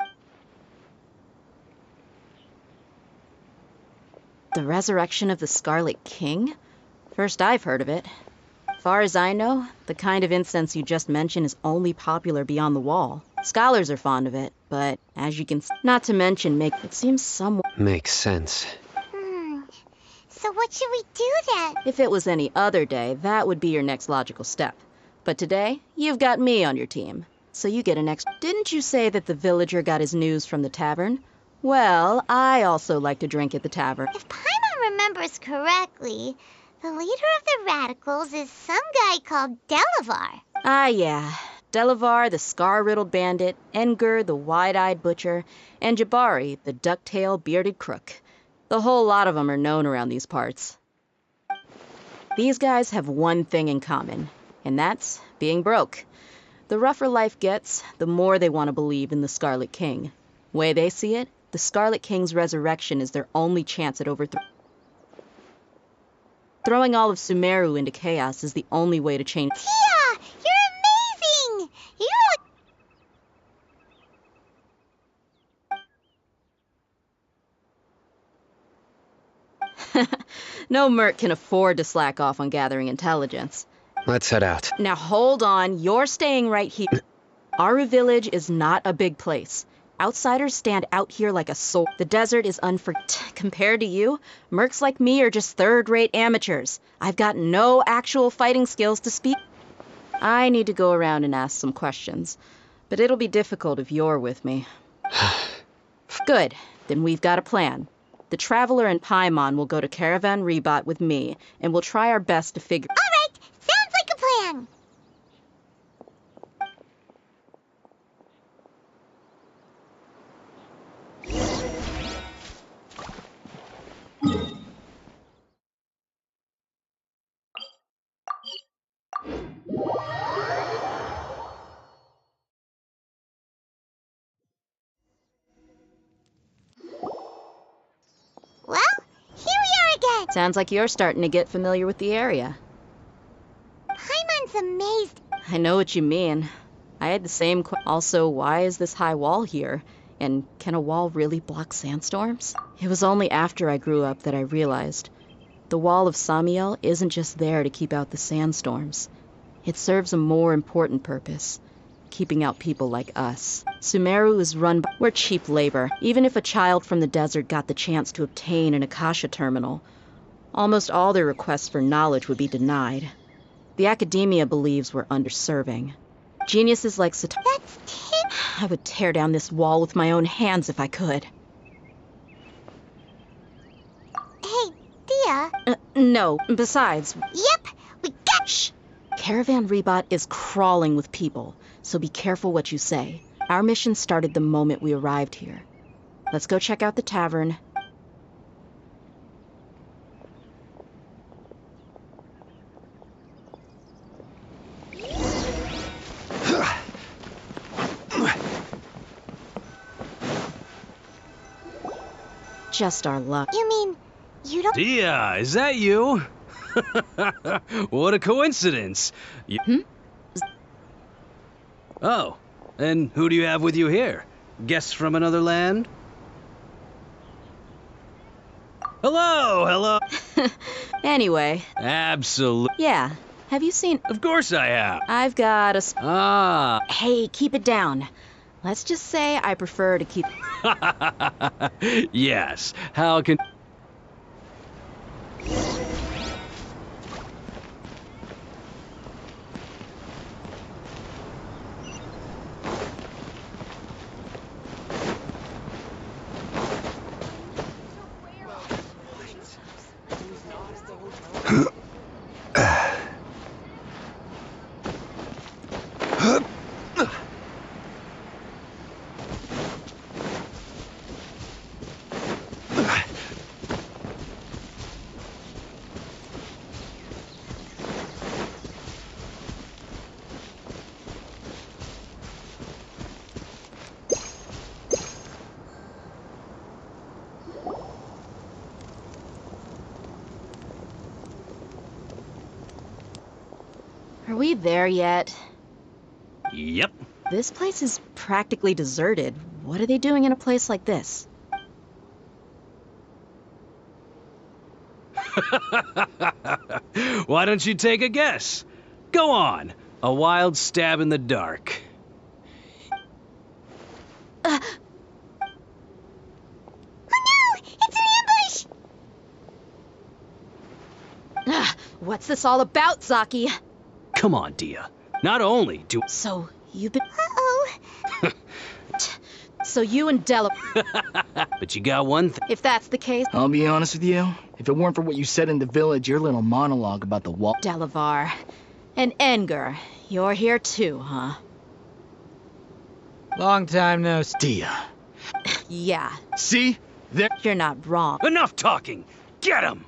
Speaker 18: The resurrection of the Scarlet King? First I've heard of it. Far as I know, the kind of incense you just mentioned is only popular beyond the wall. Scholars are fond of it, but as you can not to mention it seems somewhat...
Speaker 7: Makes sense.
Speaker 3: So what should we do then?
Speaker 18: If it was any other day, that would be your next logical step. But today, you've got me on your team. So you get an extra... Didn't you say that the villager got his news from the tavern? Well, I also like to drink at the tavern.
Speaker 3: If Paimon remembers correctly, the leader of the radicals is some guy called Delavar.
Speaker 18: Ah, yeah. Delavar, the scar-riddled bandit, Engur, the wide-eyed butcher, and Jabari, the duck-tailed bearded crook. The whole lot of them are known around these parts. These guys have one thing in common, and that's being broke. The rougher life gets, the more they want to believe in the Scarlet King. Way they see it, the Scarlet King's resurrection is their only chance at overthrow. Throwing all of Sumeru into chaos is the only way to change.
Speaker 3: Tia, you're amazing!
Speaker 18: No merc can afford to slack off on gathering intelligence.
Speaker 7: Let's head out.
Speaker 18: Now hold on, you're staying right here. Aru Village is not a big place. Outsiders stand out here like a soul. The desert is compared to you, mercs like me are just third-rate amateurs. I've got no actual fighting skills to speak. I need to go around and ask some questions, but it'll be difficult if you're with me. Good, then we've got a plan. The Traveler and Paimon will go to Caravan Rebot with me, and we'll try our best to figure...
Speaker 3: All right, sounds like a plan. Well, here we are again.
Speaker 18: Sounds like you're starting to get familiar with the area.
Speaker 3: Paimon's amazed.
Speaker 18: I know what you mean. I had the same Also, why is this high wall here? And can a wall really block sandstorms? It was only after I grew up that I realized the wall of Samiel isn't just there to keep out the sandstorms. It serves a more important purpose, keeping out people like us. Sumeru is run by... We're cheap labor. Even if a child from the desert got the chance to obtain an Akasha terminal, almost all their requests for knowledge would be denied. The academia believes we're underserving. Geniuses like I would tear down this wall with my own hands if I could.
Speaker 3: Hey, Thea.
Speaker 18: No, besides...
Speaker 3: Yep, we got...
Speaker 18: Shh! Caravan Rebot is crawling with people, so be careful what you say. Our mission started the moment we arrived here. Let's go check out the tavern. Just our luck.
Speaker 3: You mean, you don't...
Speaker 13: Dia, is that you? What a coincidence. Oh, and who do you have with you here? Guests from another land? Hello, hello.
Speaker 18: Anyway.
Speaker 13: Absolutely.
Speaker 18: Yeah. Have you seen...
Speaker 13: Of course I have.
Speaker 18: I've got a...
Speaker 13: Ah.
Speaker 18: Hey, keep it down. Let's just say I prefer to keep...
Speaker 13: Yes. How can...
Speaker 18: Are we there yet?
Speaker 13: Yep.
Speaker 18: This place is practically deserted. What are they doing in a place like this?
Speaker 13: Why don't you take a guess? Go on. A wild stab in the dark.
Speaker 3: Oh no! It's an ambush!
Speaker 18: What's this all about, Zaki?
Speaker 13: Come on, Dia. Not only do...
Speaker 18: So, you've been...
Speaker 3: Uh-oh.
Speaker 18: So you and Della...
Speaker 13: But you got one thing.
Speaker 18: If that's the case...
Speaker 6: I'll be honest with you. If it weren't for what you said in the village, your little monologue about the wall...
Speaker 18: Delavar. And Enger. You're here too, huh?
Speaker 22: Long time no see.
Speaker 6: Dia.
Speaker 18: Yeah.
Speaker 6: See? There...
Speaker 18: You're not wrong.
Speaker 13: Enough talking! Get him!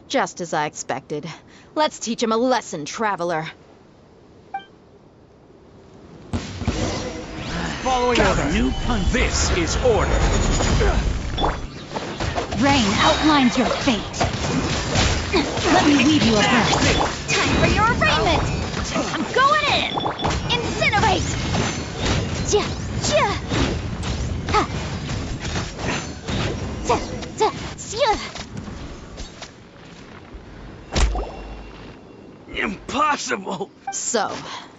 Speaker 18: Just as I expected. Let's teach him a lesson, traveler.
Speaker 13: Following order. New punch. This is order.
Speaker 11: Rain outlines your fate. Let me weave you a verse. Time for your arraignment. I'm going in. Incinerate. Ja, ja. Ha. Ja, ja, ja.
Speaker 13: Impossible!
Speaker 18: So,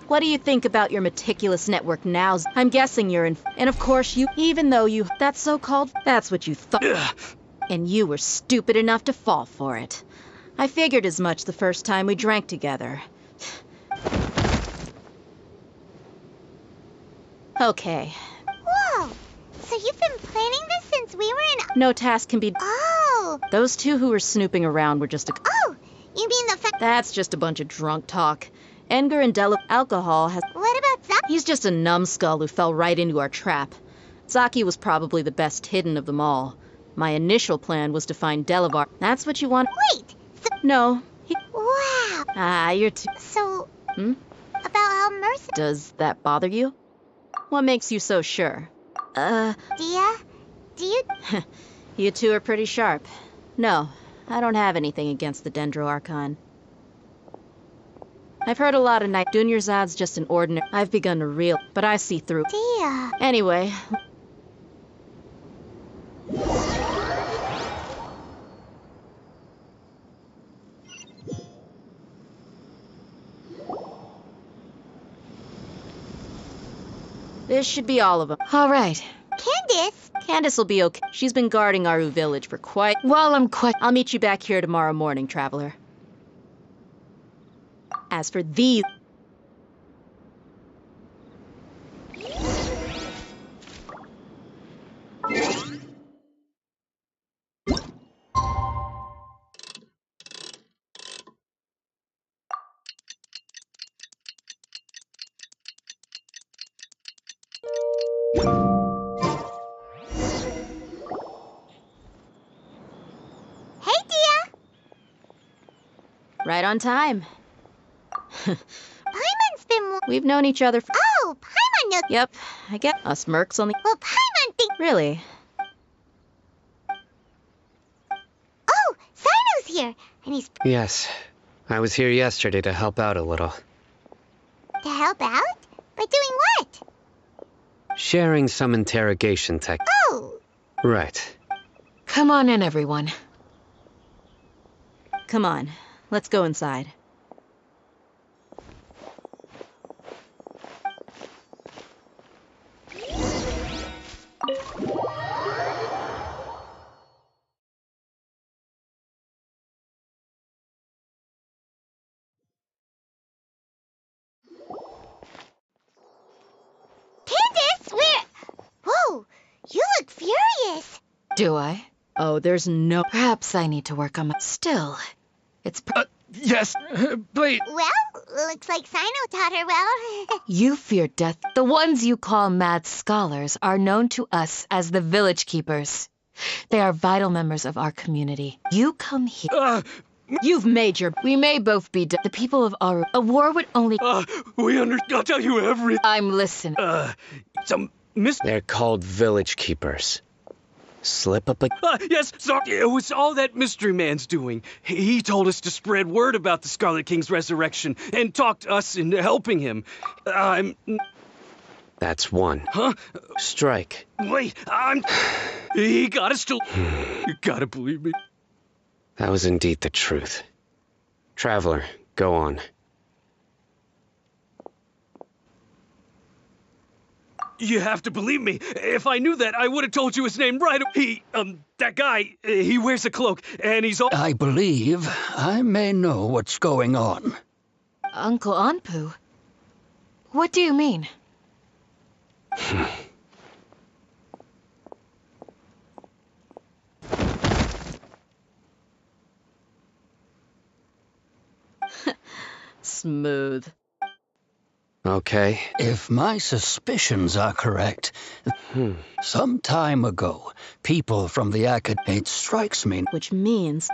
Speaker 18: what do you think about your meticulous network now? I'm guessing you're in... And of course you... Even though you... That so-called... That's what you thought. And you were stupid enough to fall for it. I figured as much the first time we drank together. Okay.
Speaker 3: Whoa! So you've been planning this since we were in...
Speaker 18: No task can be...
Speaker 3: Oh!
Speaker 18: Those two who were snooping around were just a...
Speaker 3: Oh! You mean the fact...
Speaker 18: That's just a bunch of drunk talk. Enger and Della... Alcohol has...
Speaker 3: What about Zaki?
Speaker 18: He's just a numbskull who fell right into our trap. Zaki was probably the best hidden of them all. My initial plan was to find Delavar. That's what you want...
Speaker 3: Wait! So...
Speaker 18: No.
Speaker 3: Wow!
Speaker 18: Ah, you're too...
Speaker 3: So...
Speaker 18: Hmm?
Speaker 3: About how merciful...
Speaker 18: Does that bother you? What makes you so sure?
Speaker 3: Dia? Do you...
Speaker 18: You two are pretty sharp. No, I don't have anything against the Dendro Archon. I've heard a lot of night. Dunyarzad's just an ordinary... I've begun to reel, but I see through.
Speaker 3: Dia...
Speaker 18: Anyway... This should be all of them.
Speaker 19: All right.
Speaker 18: Candace will be okay. She's been guarding Aru village for quite... I'll meet you back here tomorrow morning, traveler. As for these...
Speaker 3: Hey, Dia!
Speaker 18: Right on time.
Speaker 3: Paimon's been...
Speaker 18: We've known each other for...
Speaker 3: Oh, Paimon knows...
Speaker 18: Yep, I get us mercs on the...
Speaker 3: Well, Paimon thinks...
Speaker 18: Really?
Speaker 3: Oh, Sino's here, and he's...
Speaker 7: Yes. I was here yesterday to help out a little.
Speaker 3: To help out? By doing what?
Speaker 7: Sharing some interrogation tech.
Speaker 3: Oh!
Speaker 7: Right.
Speaker 19: Come on in, everyone.
Speaker 18: Come on, let's go inside.
Speaker 3: Candace, whoa, you look furious.
Speaker 19: Do I?
Speaker 18: Oh, there's no...
Speaker 19: Perhaps I need to work on my... Still, it's...
Speaker 13: Yes, please.
Speaker 3: Well, looks like Sino taught her well.
Speaker 19: You fear death. The ones you call mad scholars are known to us as the Village Keepers. They are vital members of our community. You come here...
Speaker 18: You've made your...
Speaker 19: We may both be the people of Aru. A war would only...
Speaker 13: I'll tell you everything.
Speaker 19: I'm listening.
Speaker 7: They're called Village Keepers. Slip up a...
Speaker 9: Yes, sorry. It was all that Mystery Man's doing. He told us to spread word about the Scarlet King's resurrection and talked us into helping him.
Speaker 7: That's one.
Speaker 9: Huh?
Speaker 7: Strike.
Speaker 9: Wait, He got us to... You gotta believe me.
Speaker 7: That was indeed the truth. Traveler, go on.
Speaker 9: You have to believe me. If I knew that, I would have told you his name right. That guy, he wears a cloak, and he's all...
Speaker 20: I believe I may know what's going on.
Speaker 19: Uncle Anpu? What do you mean?
Speaker 18: Smooth.
Speaker 7: Okay.
Speaker 20: If my suspicions are correct, some time ago, people from the academy... It strikes me...
Speaker 18: Which means...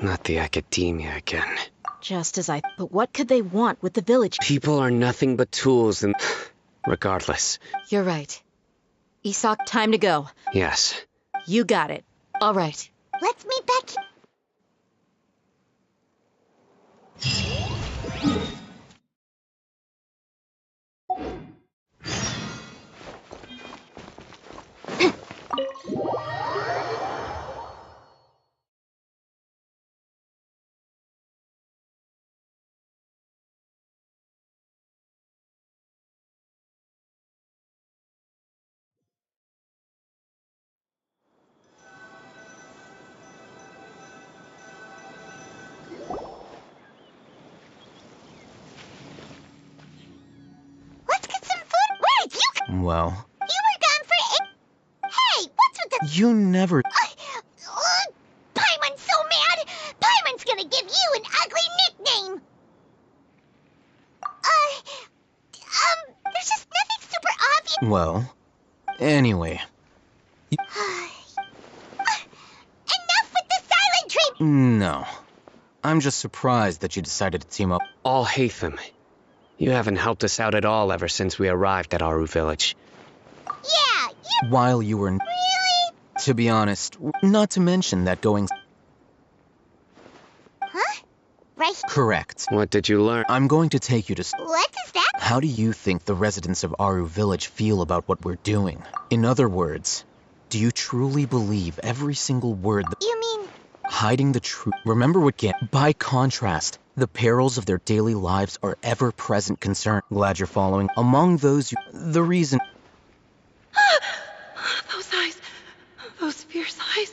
Speaker 7: Not the academia again.
Speaker 18: Just as I... But what could they want with the village?
Speaker 7: People are nothing but tools and... Regardless.
Speaker 19: You're right. Isak,
Speaker 18: time to go.
Speaker 7: Yes.
Speaker 18: You got it.
Speaker 19: All right.
Speaker 3: Let's meet back here.
Speaker 17: Well...
Speaker 3: You were gone for Hey, what's with the...
Speaker 17: You never...
Speaker 3: Paimon's so mad! Paimon's gonna give you an ugly nickname! There's just nothing super obvious...
Speaker 17: Well... Anyway...
Speaker 3: Enough with the silent treatment!
Speaker 17: No. I'm just surprised that you decided to team up...
Speaker 7: All Hatham. You haven't helped us out at all ever since we arrived at Aru Village.
Speaker 3: Yeah, you...
Speaker 17: While you were...
Speaker 3: Really?
Speaker 17: To be honest, not to mention that going...
Speaker 3: Huh? Right?
Speaker 17: Correct.
Speaker 7: What did you learn?
Speaker 17: I'm going to take you to...
Speaker 3: What is that?
Speaker 17: How do you think the residents of Aru Village feel about what we're doing? In other words, do you truly believe every single word that...
Speaker 3: You mean...
Speaker 17: Hiding the truth... Remember what By contrast, the perils of their daily lives are ever-present concern. Glad you're following. Among those, the reason...
Speaker 11: Those eyes. Those fierce eyes.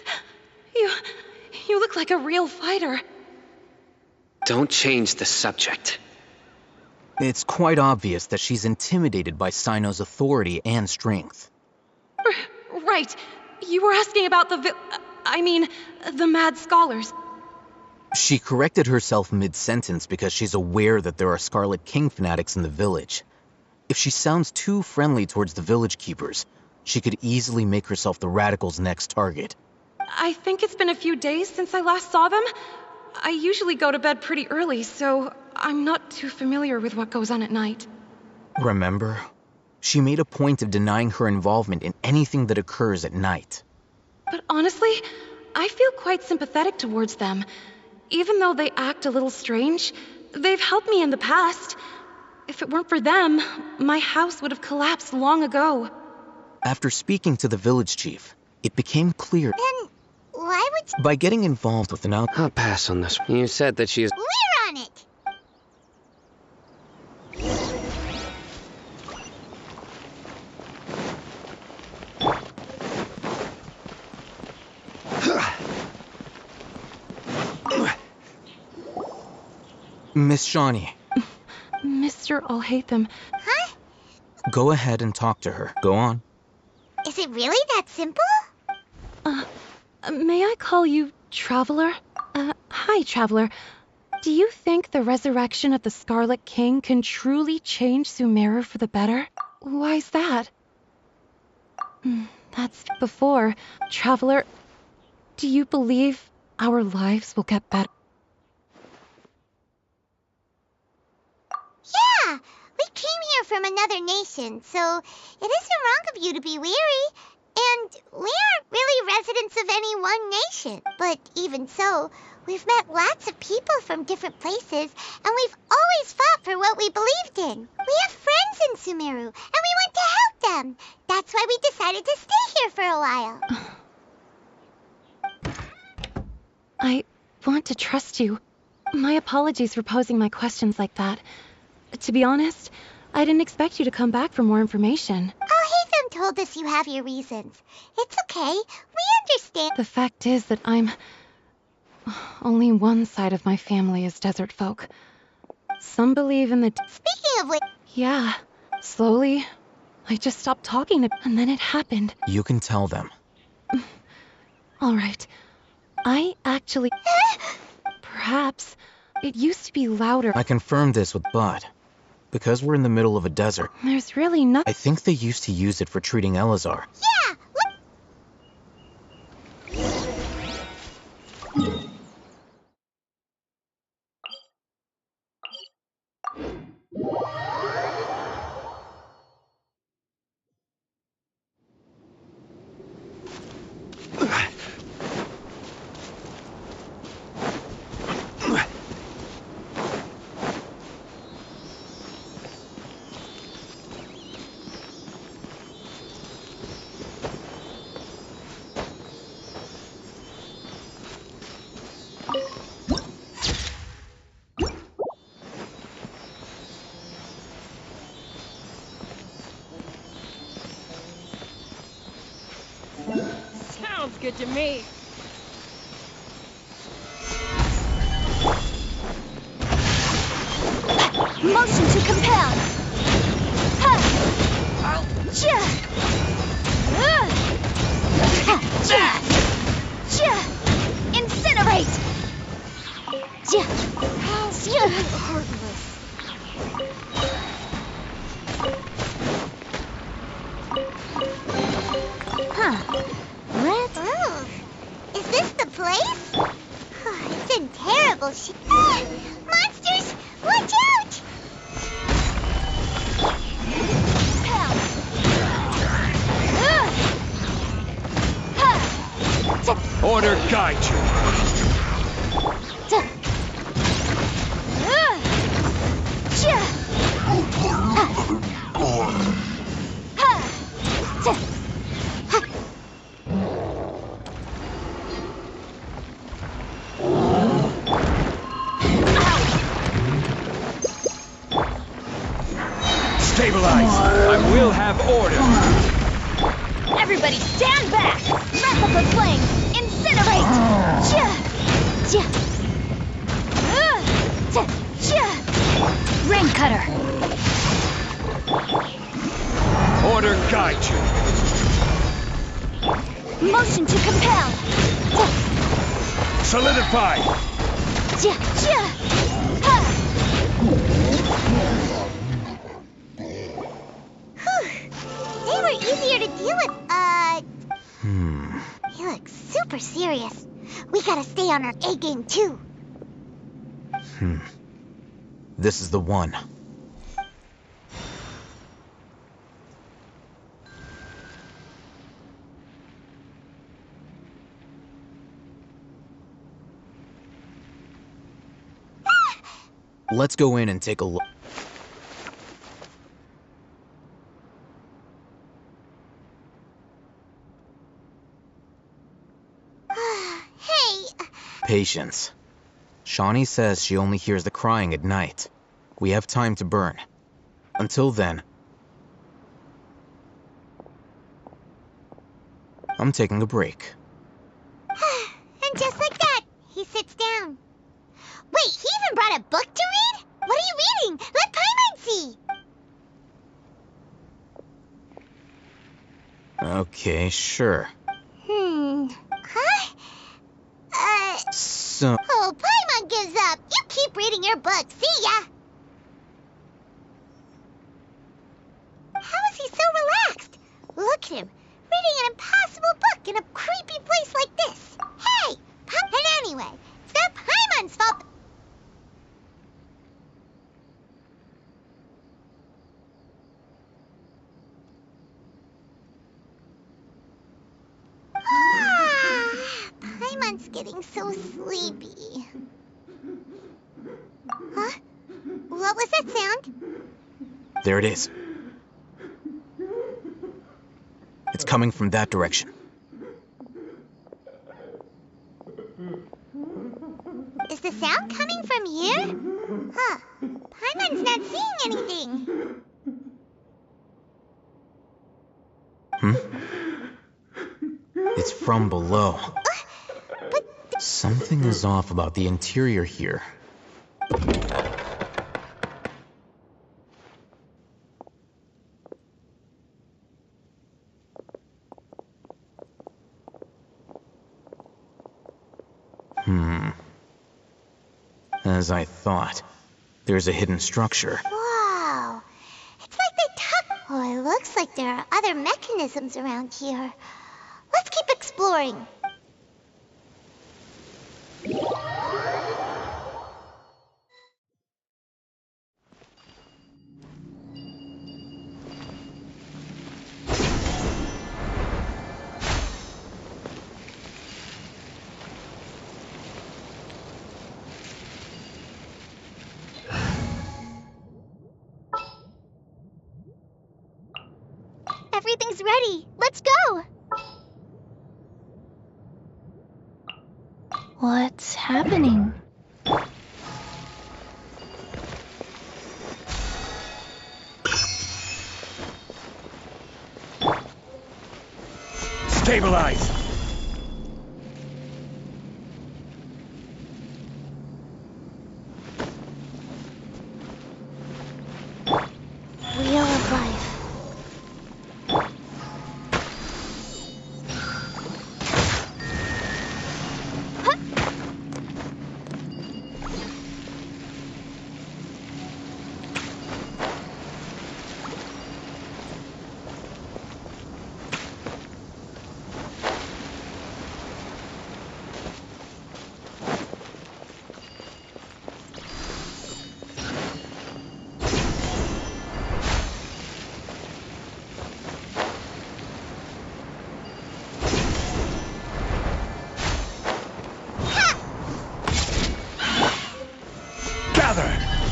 Speaker 11: You look like a real fighter.
Speaker 7: Don't change the subject.
Speaker 17: It's quite obvious that she's intimidated by Sino's authority and strength.
Speaker 11: Right. You were asking about the mad scholars.
Speaker 17: She corrected herself mid-sentence because she's aware that there are Scarlet King fanatics in the village. If she sounds too friendly towards the village keepers, she could easily make herself the Radicals' next target.
Speaker 11: I think it's been a few days since I last saw them. I usually go to bed pretty early, so I'm not too familiar with what goes on at night.
Speaker 17: Remember? She made a point of denying her involvement in anything that occurs at night.
Speaker 11: But honestly, I feel quite sympathetic towards them. Even though they act a little strange, they've helped me in the past.
Speaker 10: If it weren't for them, my house would have collapsed long ago.
Speaker 17: After speaking to the village chief, it became clear.
Speaker 3: Then why would
Speaker 17: By getting involved with an out...
Speaker 7: I'll pass on this. You said that she is...
Speaker 3: We're on it!
Speaker 17: Miss Shawnee.
Speaker 10: Mr. Alhaitham.
Speaker 3: Huh?
Speaker 17: Go ahead and talk to her. Go on.
Speaker 3: Is it really that simple?
Speaker 10: May I call you Traveler? Hi, Traveler. Do you think the resurrection of the Scarlet King can truly change Sumeru for the better? Why's that? That's before. Traveler, do you believe our lives will get better?
Speaker 3: Yeah! We came here from another nation, so it isn't wrong of you to be weary. And we aren't really residents of any one nation. But even so, we've met lots of people from different places, and we've always fought for what we believed in. We have friends in Sumeru, and we want to help them. That's why we decided to stay here for a while.
Speaker 10: I want to trust you. My apologies for posing my questions like that. To be honest, I didn't expect you to come back for more information.
Speaker 3: Alhaitham told us you have your reasons. It's okay. We understand.
Speaker 10: The fact is that only one side of my family is desert folk. Some believe in the...
Speaker 3: Speaking of which...
Speaker 10: Yeah. Slowly, I just stopped talking to... And then it happened.
Speaker 17: You can tell them.
Speaker 10: All right. I actually... Perhaps. It used to be louder.
Speaker 17: I confirmed this with Bud. Because we're in the middle of a desert,
Speaker 10: There's really nothing...
Speaker 17: I think they used to use it for treating Elazar.
Speaker 3: Yeah!
Speaker 22: Sounds good to me.
Speaker 8: Motion to compel. Ha! Ja! Ja! Ja! Incinerate! Ja! Ja!
Speaker 22: Heartless.
Speaker 3: Huh. What? Oh. Is this the place? It's in terrible shape. Ah! Monsters! Watch out!
Speaker 13: Order guide you. Stabilize. I will have order.
Speaker 8: Everybody stand back! Wrap up the flame! Incinerate! Ja! Ja! Ja! Rain cutter!
Speaker 13: Order guide you.
Speaker 8: Motion to compel!
Speaker 13: Solidify.
Speaker 8: Ja! Ja! Ha!
Speaker 3: They were easier to deal with. He looks super serious. We gotta stay on our A game too.
Speaker 17: This is the one. Let's go in and take a look. Patience. Shawnee says she only hears the crying at night. We have time to burn. Until then, I'm taking a break.
Speaker 3: And just like that, he sits down. Wait, he even brought a book to read? What are you reading? Let Paimon see!
Speaker 17: Okay, sure.
Speaker 3: Huh?
Speaker 17: So,
Speaker 3: Oh, Paimon gives up. You keep reading your book. See ya! How is he so relaxed? Look at him, reading an impossible book in a creepy place like this. Hey! And anyway, it's not Paimon's fault. Paimon's getting so sleepy. Huh? What was that sound?
Speaker 17: there it is. It's coming from that direction.
Speaker 3: Is the sound coming from here? Huh. Paimon's not seeing anything.
Speaker 17: It's from below. Something is off about the interior here. As I thought, there's a hidden structure.
Speaker 3: Wow. It's like they tuck. Oh, it looks like there are other mechanisms around here. Let's keep exploring. Everything's ready. Let's go.
Speaker 11: What's happening?
Speaker 13: Stabilize!
Speaker 3: Wheel of life.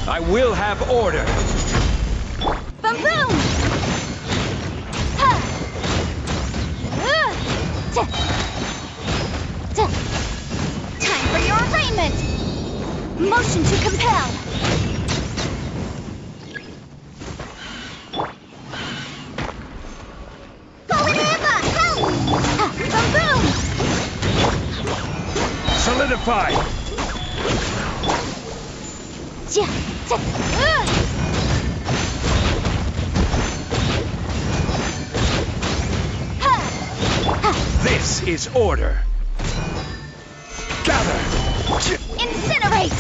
Speaker 13: I will have order.
Speaker 11: Boom boom! Ha! Time for your arraignment! Motion to compel!
Speaker 13: Solidify! This is order. Gather!
Speaker 11: Incinerate!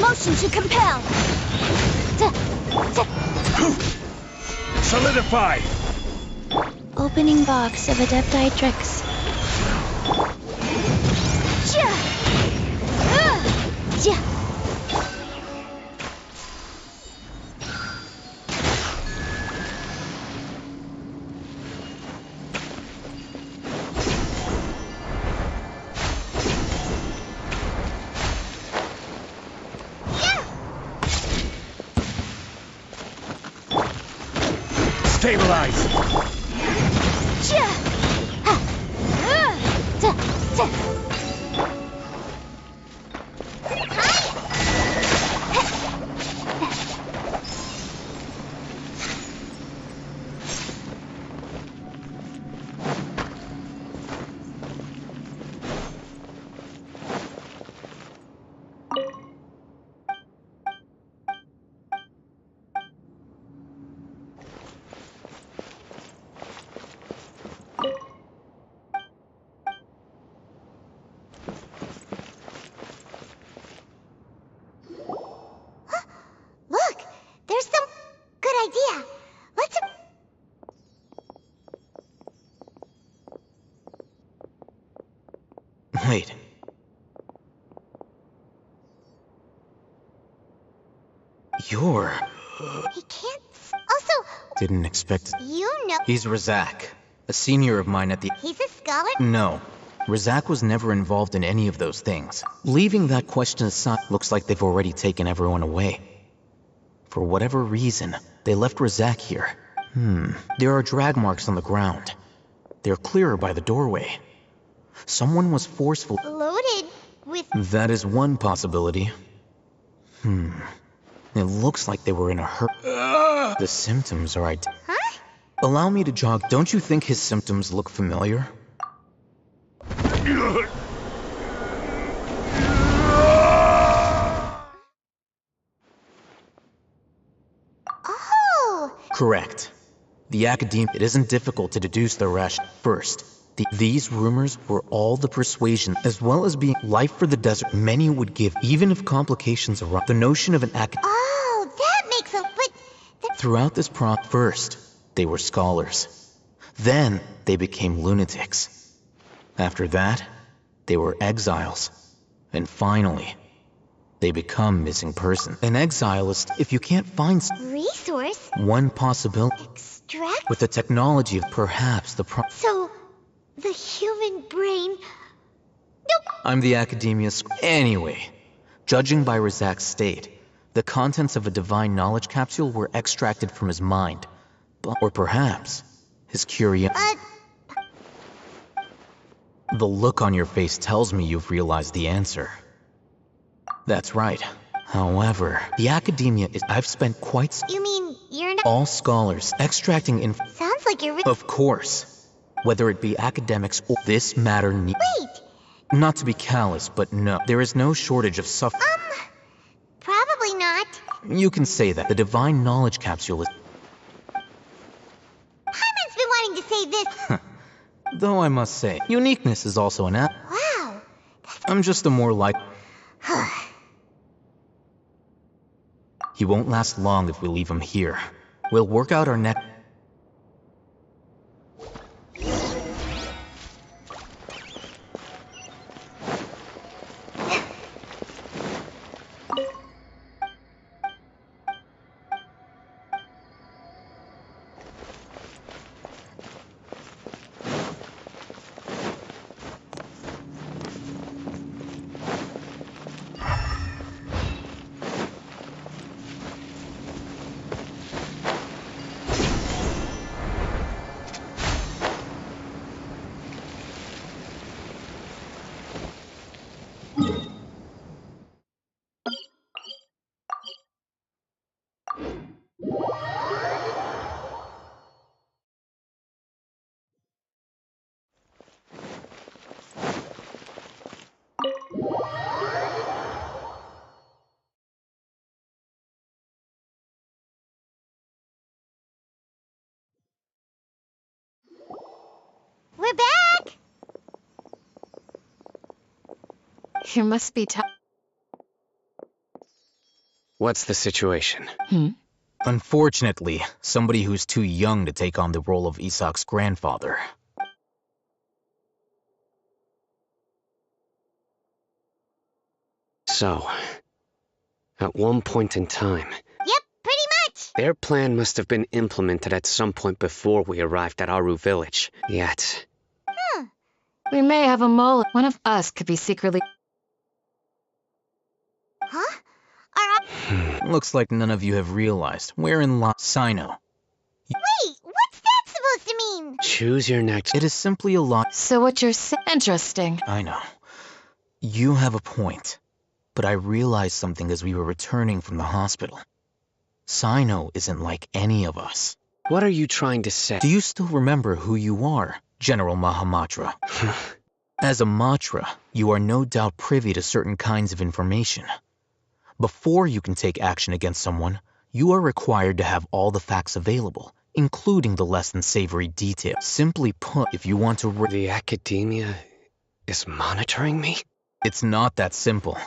Speaker 11: Motion to compel!
Speaker 13: Solidify!
Speaker 11: Opening box of Adepti tricks.
Speaker 13: Stabilize!
Speaker 3: Look, there's some good idea. Let's.
Speaker 17: Wait. You're...
Speaker 3: He can't. Also,
Speaker 17: Didn't expect it.
Speaker 3: you know.
Speaker 17: He's Razak, a senior of mine at the...
Speaker 3: He's a scholar.
Speaker 17: No. Razak was never involved in any of those things. Leaving that question aside, looks like they've already taken everyone away. For whatever reason, they left Razak here. There are drag marks on the ground. They're clearer by the doorway. Someone was forceful.
Speaker 3: Loaded with.
Speaker 17: That is one possibility. It looks like they were in a hurry. The symptoms are
Speaker 3: Huh?
Speaker 17: Allow me to jog. Don't you think his symptoms look familiar?
Speaker 3: Oh!
Speaker 17: Correct. The Academe, it isn't difficult to deduce the rash. First, these rumors were all the persuasion, as well as being life for the desert many would give, even if complications arise. The notion of an Academe.
Speaker 3: Oh, that makes a. But.
Speaker 17: Throughout this first, they were scholars. Then, they became lunatics. After that, they were exiles. And finally, they become missing persons. An exile is if you can't find
Speaker 3: Resource?
Speaker 17: one possibility.
Speaker 3: Extract?
Speaker 17: With the technology of perhaps the
Speaker 3: So, the human brain. Nope.
Speaker 17: I'm the Academia's. Anyway, judging by Razak's state, the contents of a divine knowledge capsule were extracted from his mind. Or perhaps, his curiosity. The look on your face tells me you've realized the answer. That's right. However, the Academia is... I've spent quite...
Speaker 3: You mean you're not.
Speaker 17: All scholars extracting
Speaker 3: Sounds like you're.
Speaker 17: Of course. Whether it be academics or this matter
Speaker 3: Wait!
Speaker 17: Not to be callous, but no. There is no shortage of suffering.
Speaker 3: Probably not.
Speaker 17: You can say that. The divine knowledge capsule is...
Speaker 3: Paimon's been wanting to say this.
Speaker 17: Though I must say, uniqueness is also an app.
Speaker 3: Wow.
Speaker 17: I'm just a more like... He won't last long if we leave him here. We'll work out our next...
Speaker 3: We're back!
Speaker 19: You must be
Speaker 7: What's the situation?
Speaker 17: Unfortunately, somebody who's too young to take on the role of Isak's grandfather.
Speaker 7: So, at one point in time,
Speaker 3: Yep, pretty much.
Speaker 7: their plan must have been implemented at some point before we arrived at Aru village. Yet,
Speaker 19: We may have a mole. One of us could be secretly...
Speaker 3: Huh?
Speaker 17: Looks like none of you have realized. Wherein lies Sino.
Speaker 3: Wait, what mean?
Speaker 7: Choose your next.
Speaker 17: It is simply a lot.
Speaker 19: So what you're saying? Interesting.
Speaker 17: I know. You have a point. But I realized something as we were returning from the hospital. Sino isn't like any of us.
Speaker 7: What are you trying to say?
Speaker 17: Do you still remember who you are, General Mahamatra? As a Matra, you are no doubt privy to certain kinds of information. Before you can take action against someone, you are required to have all the facts available, including the less than savory details. Simply put, if you want to...
Speaker 7: The Academia is monitoring me?
Speaker 17: It's not that simple.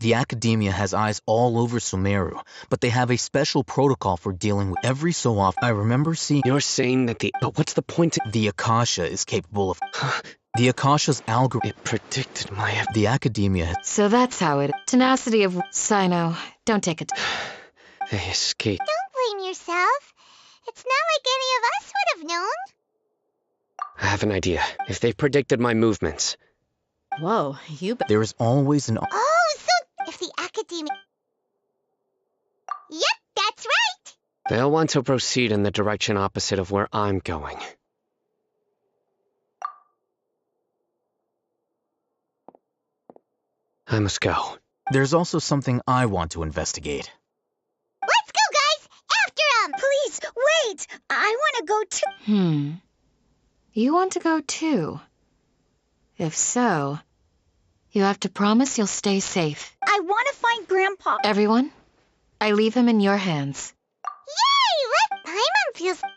Speaker 17: The Academia has eyes all over Sumeru, but they have a special protocol for dealing with every so often. I remember seeing...
Speaker 7: You're saying that But what's the point?
Speaker 17: The Akasha is capable of... The Akasha's algorithm...
Speaker 7: It predicted my...
Speaker 17: The Academia...
Speaker 19: So that's how it... Tenacity of... Sino, don't take it.
Speaker 7: They escaped.
Speaker 3: Don't blame yourself. It's not like any of us would have known.
Speaker 7: I have an idea. If they've predicted my movements...
Speaker 18: Whoa, you...
Speaker 17: There is always an...
Speaker 3: Oh, so if the Academia... Yep, that's right.
Speaker 7: They'll want to proceed in the direction opposite of where I'm going. I must go.
Speaker 17: There's also something I want to investigate.
Speaker 3: Let's go, guys! After him!
Speaker 8: Please, wait! I want to go too.
Speaker 19: You want to go too? If so, you have to promise you'll stay safe.
Speaker 8: I want to find Grandpa.
Speaker 19: Everyone, I leave him in your hands.
Speaker 3: Yay! Let Paimon feel...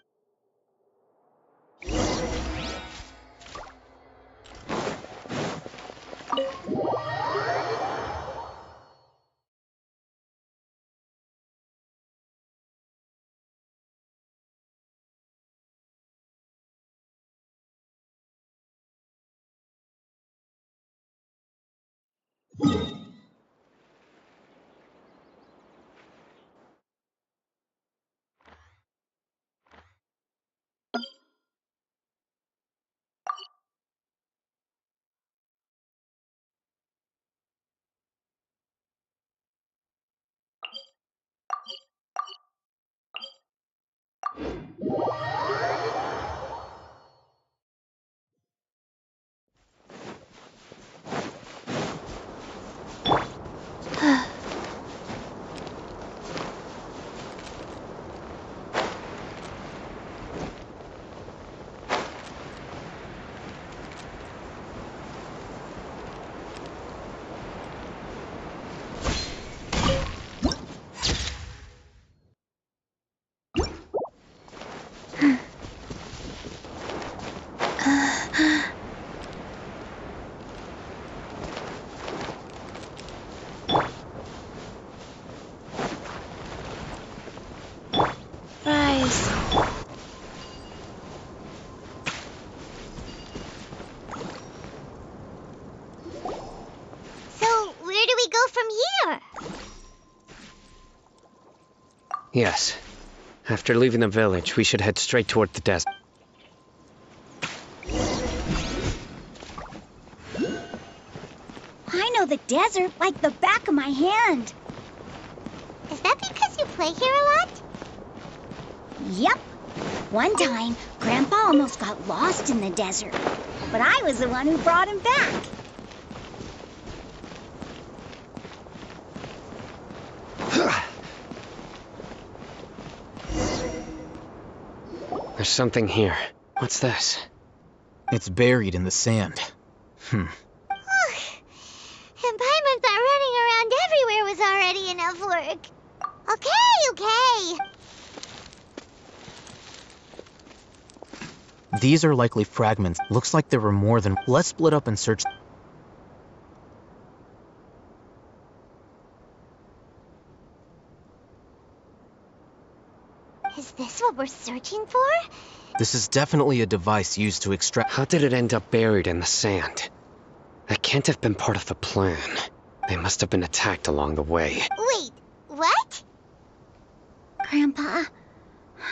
Speaker 7: Yes. After leaving the village, we should head straight toward the desert.
Speaker 8: I know the desert like the back of my hand.
Speaker 3: Is that because you play here a lot?
Speaker 8: Yep. One time, Grandpa almost got lost in the desert, but I was the one who brought him back.
Speaker 7: There's something here. What's this?
Speaker 17: It's buried in the sand.
Speaker 3: And Paimon thought running around everywhere was already enough work. Okay.
Speaker 17: These are likely fragments. Looks like there were more than... Let's split up and search...
Speaker 3: Is this what we're searching for?
Speaker 17: This is definitely a device used to extract...
Speaker 7: How did it end up buried in the sand? That can't have been part of the plan. They must have been attacked along the way.
Speaker 3: Wait, what?
Speaker 8: Grandpa,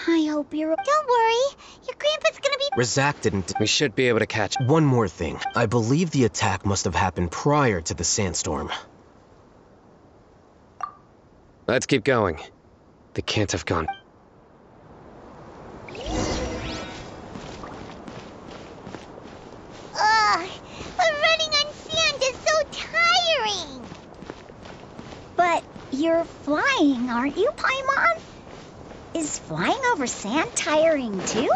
Speaker 8: I hope you're...
Speaker 3: Don't worry, your grandpa's gonna be...
Speaker 17: Razak didn't...
Speaker 7: We should be able to catch...
Speaker 17: One more thing. I believe the attack must have happened prior to the sandstorm.
Speaker 7: Let's keep going. They can't have gone...
Speaker 3: Ugh, but running on sand is so tiring. But you're flying, aren't you, Paimon? Is flying over sand tiring too?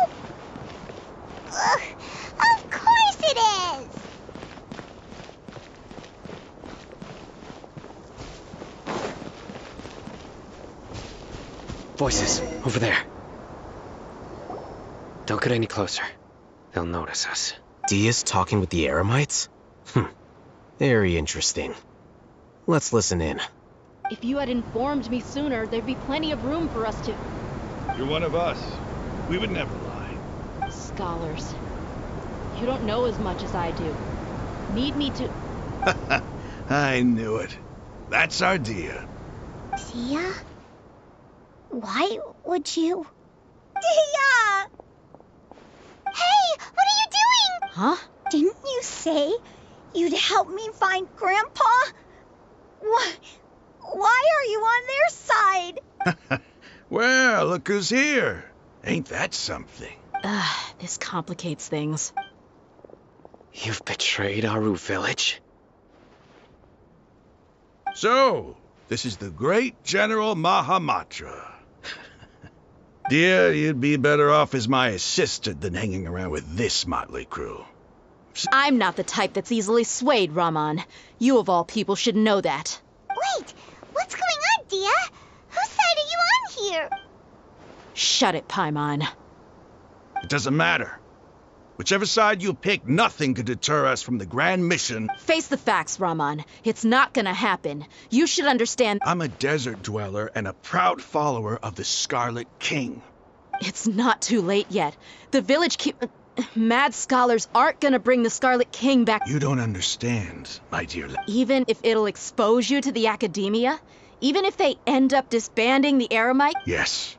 Speaker 3: Ugh, of course it is!
Speaker 7: Voices, over there. Don't get any closer. They'll notice us.
Speaker 17: Dia's talking with the Eremites? Very interesting. Let's listen in.
Speaker 11: If you had informed me sooner, there'd be plenty of room for us to...
Speaker 12: You're one of us. We would never lie.
Speaker 11: Scholars. You don't know as much as I do. Need me to...
Speaker 12: I knew it. That's our Dia.
Speaker 3: Dia? Why would you... Dia! Hey, what are you doing?
Speaker 18: Huh?
Speaker 3: Didn't you say you'd help me find Grandpa? Why are you on their side?
Speaker 12: Well, look who's here. Ain't that something?
Speaker 18: This complicates things.
Speaker 7: You've betrayed Aru village?
Speaker 12: So, this is the great General Mahamatra. Dear, you'd be better off as my assistant than hanging around with this motley crew.
Speaker 18: I'm not the type that's easily swayed, Raman. You of all people should know that.
Speaker 3: Wait, what's going on, Dia? Whose side are you on here?
Speaker 18: Shut it, Paimon.
Speaker 12: It doesn't matter. Whichever side you pick, nothing could deter us from the grand mission.
Speaker 18: Face the facts, Raman. It's not gonna happen. You should understand.
Speaker 12: I'm a desert dweller and a proud follower of the Scarlet King.
Speaker 18: It's not too late yet. The village Mad scholars aren't gonna bring the Scarlet King back.
Speaker 12: You don't understand, my dear.
Speaker 18: Even if it'll expose you to the academia? Even if they end up disbanding the Eremite?
Speaker 12: Yes.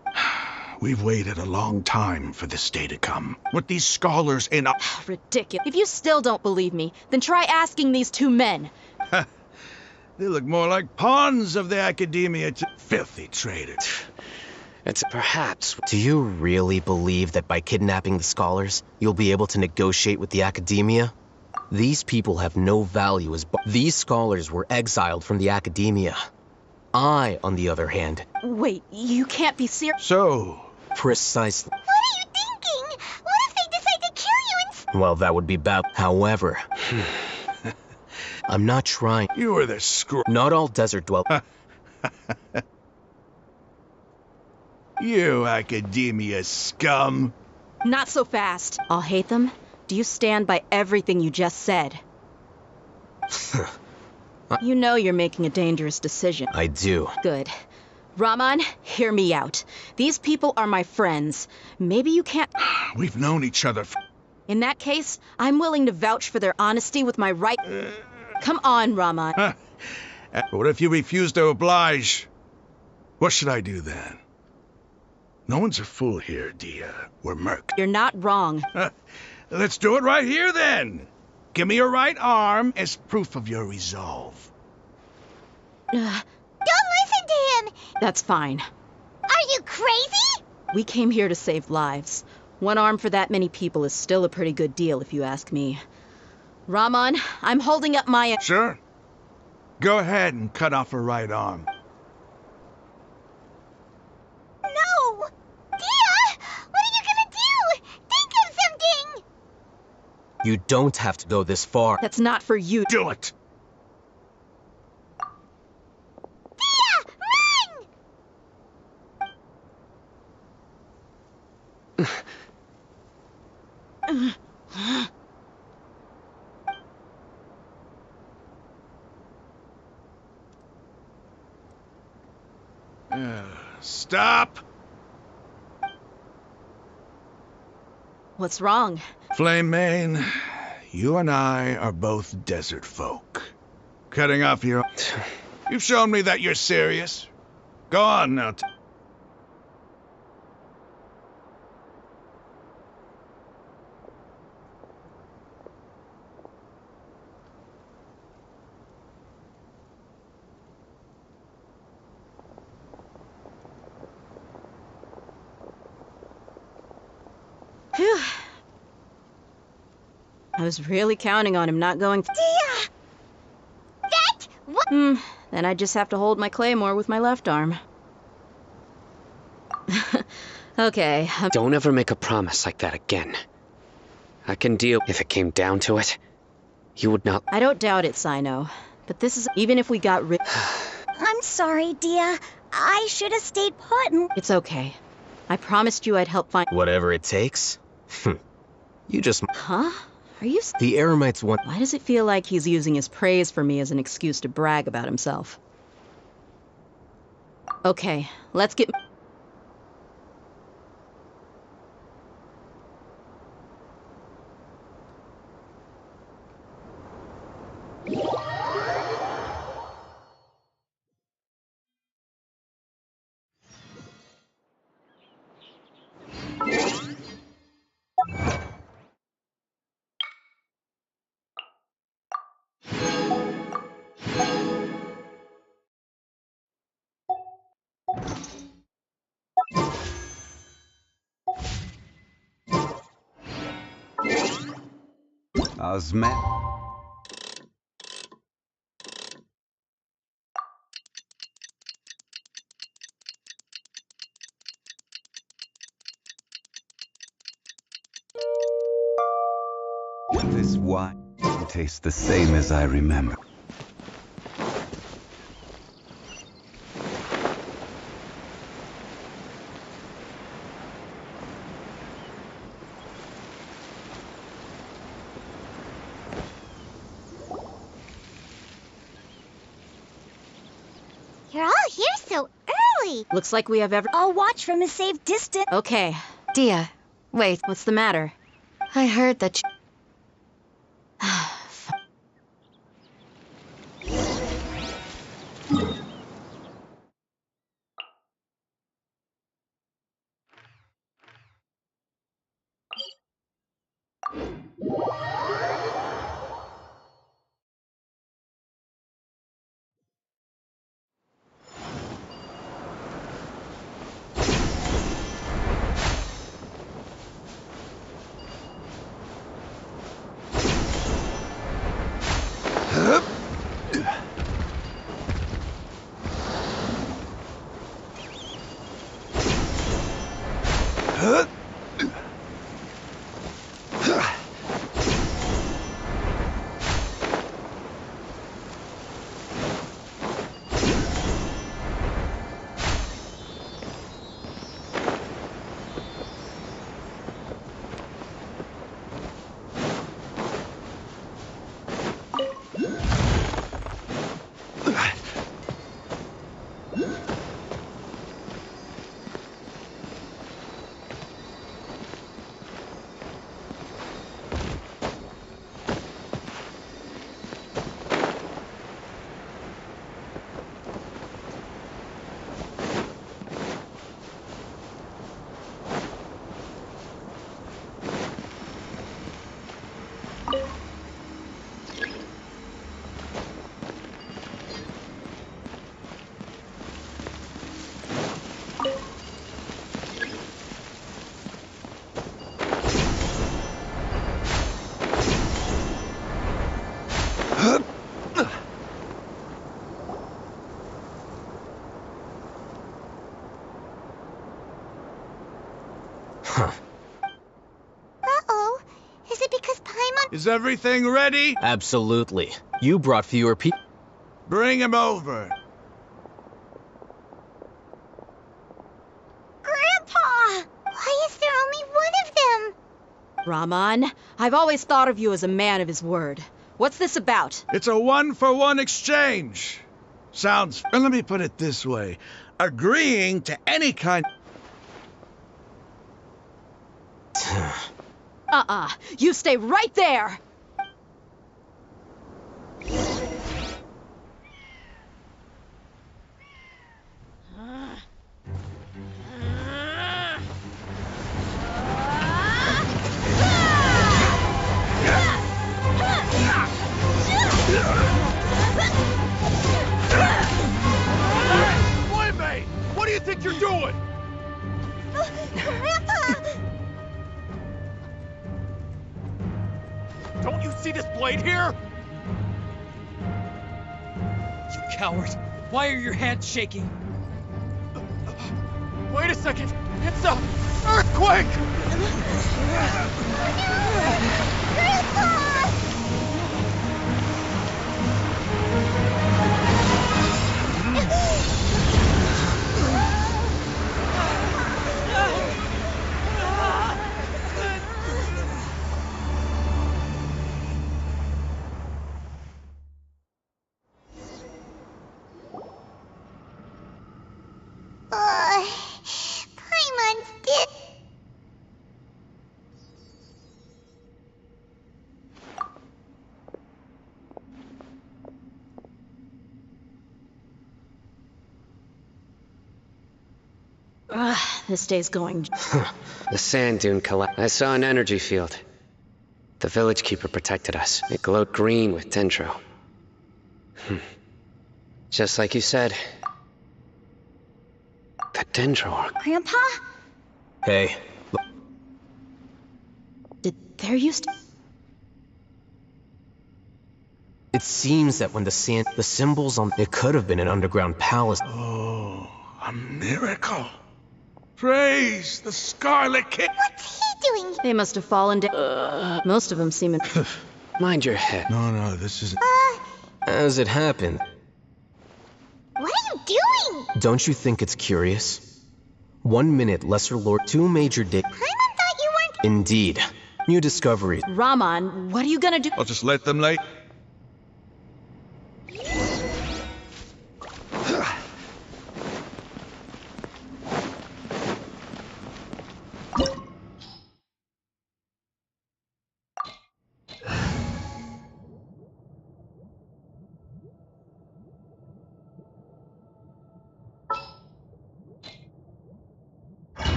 Speaker 12: We've waited a long time for this day to come. With these scholars in a...
Speaker 18: Ridiculous. If you still don't believe me, then try asking these two men.
Speaker 12: They look more like pawns of the academia to filthy traitors.
Speaker 7: It's perhaps...
Speaker 17: Do you really believe that by kidnapping the scholars, you'll be able to negotiate with the academia? These people have no value as... These scholars were exiled from the academia. I, on the other hand...
Speaker 18: Wait, you can't be serious.
Speaker 12: So...
Speaker 17: Precisely.
Speaker 3: What are you thinking? What if they decide to kill you and...
Speaker 17: Well, that would be bad. However... I'm not trying...
Speaker 12: You were the screw...
Speaker 17: Not all desert dwellers...
Speaker 12: You academia scum.
Speaker 18: Not so fast. I'll hate them. Do you stand by everything you just said? You know you're making a dangerous decision.
Speaker 17: I do.
Speaker 18: Good. Raman, hear me out. These people are my friends. Maybe you can't...
Speaker 12: We've known each other for...
Speaker 18: In that case, I'm willing to vouch for their honesty with my right... Come on, Raman.
Speaker 12: What if you refuse to oblige? What should I do then? No one's a fool here, Dia. We're merc.
Speaker 18: You're not wrong.
Speaker 12: Let's do it right here, then. Give me your right arm as proof of your resolve.
Speaker 3: Don't listen to him!
Speaker 18: That's fine.
Speaker 3: Are you crazy?
Speaker 18: We came here to save lives. One arm for that many people is still a pretty good deal, if you ask me. Raman, I'm holding up my...
Speaker 12: Sure. Go ahead and cut off her right arm.
Speaker 3: No! Dia! What are you gonna do? Think of something!
Speaker 17: You don't have to go this far.
Speaker 18: That's not for you.
Speaker 12: Do it!
Speaker 3: Dia! Run!
Speaker 12: Stop!
Speaker 18: What's wrong?
Speaker 12: Flame Mane, you and I are both desert folk. Cutting off your... You've shown me that you're serious. Go on now.
Speaker 18: I was really counting on him not going...
Speaker 3: Dia! That... What?
Speaker 18: Then I just have to hold my claymore with my left arm. Okay.
Speaker 7: Don't ever make a promise like that again. I can deal if it came down to it. You would not...
Speaker 18: I don't doubt it, Sino. But this is... Even if we got rid...
Speaker 3: I'm sorry, Dia. I should have stayed put and...
Speaker 18: It's okay. I promised you I'd help find...
Speaker 17: Whatever it takes? You just...
Speaker 18: Huh? Are you...
Speaker 17: The Eremites want...
Speaker 18: Why does it feel like he's using his praise for me as an excuse to brag about himself? Okay, let's get...
Speaker 1: This wine tastes the same as I remember.
Speaker 3: You're all here so early.
Speaker 18: Looks like we have
Speaker 3: I'll watch from a safe distance.
Speaker 18: Okay.
Speaker 19: Dia, wait.
Speaker 18: What's the matter?
Speaker 19: I heard that
Speaker 3: Uh-oh. Is it because Paimon...
Speaker 12: Is everything ready?
Speaker 17: Absolutely. You brought fewer people.
Speaker 12: Bring him over.
Speaker 3: Grandpa! Why is there only one of them?
Speaker 18: Rahman, I've always thought of you as a man of his word. What's this about?
Speaker 12: It's a one-for-one exchange. Sounds... Let me put it this way. Agreeing to any kind...
Speaker 18: You stay right there!
Speaker 12: Boy, what do you think you're doing?
Speaker 3: Grandpa!
Speaker 12: Don't
Speaker 9: see this blade here?
Speaker 16: You coward. Why are your hands shaking?
Speaker 9: Wait a second. It's a earthquake!
Speaker 3: Paimon's dead.
Speaker 18: This day's going.
Speaker 7: The sand dune collapsed. I saw an energy field. The village keeper protected us. It glowed green with dendro. Just like you said. The dendro.
Speaker 3: Grandpa?
Speaker 17: Hey.
Speaker 18: There used to...
Speaker 17: It seems that when the symbols on it could have been an underground palace.
Speaker 12: Oh, a miracle. Praise the Scarlet King.
Speaker 3: What's he doing?
Speaker 18: They must have fallen down. Most of them seem...
Speaker 7: Mind your head.
Speaker 12: No, this is...
Speaker 17: As it happened.
Speaker 3: What are you doing?
Speaker 17: Don't you think it's curious? 1 minute, Lesser Lord, 2 major days.
Speaker 3: Paimon thought you weren't...
Speaker 17: Indeed. New discoveries.
Speaker 18: Raman, what are you gonna do?
Speaker 12: I'll just let them lay.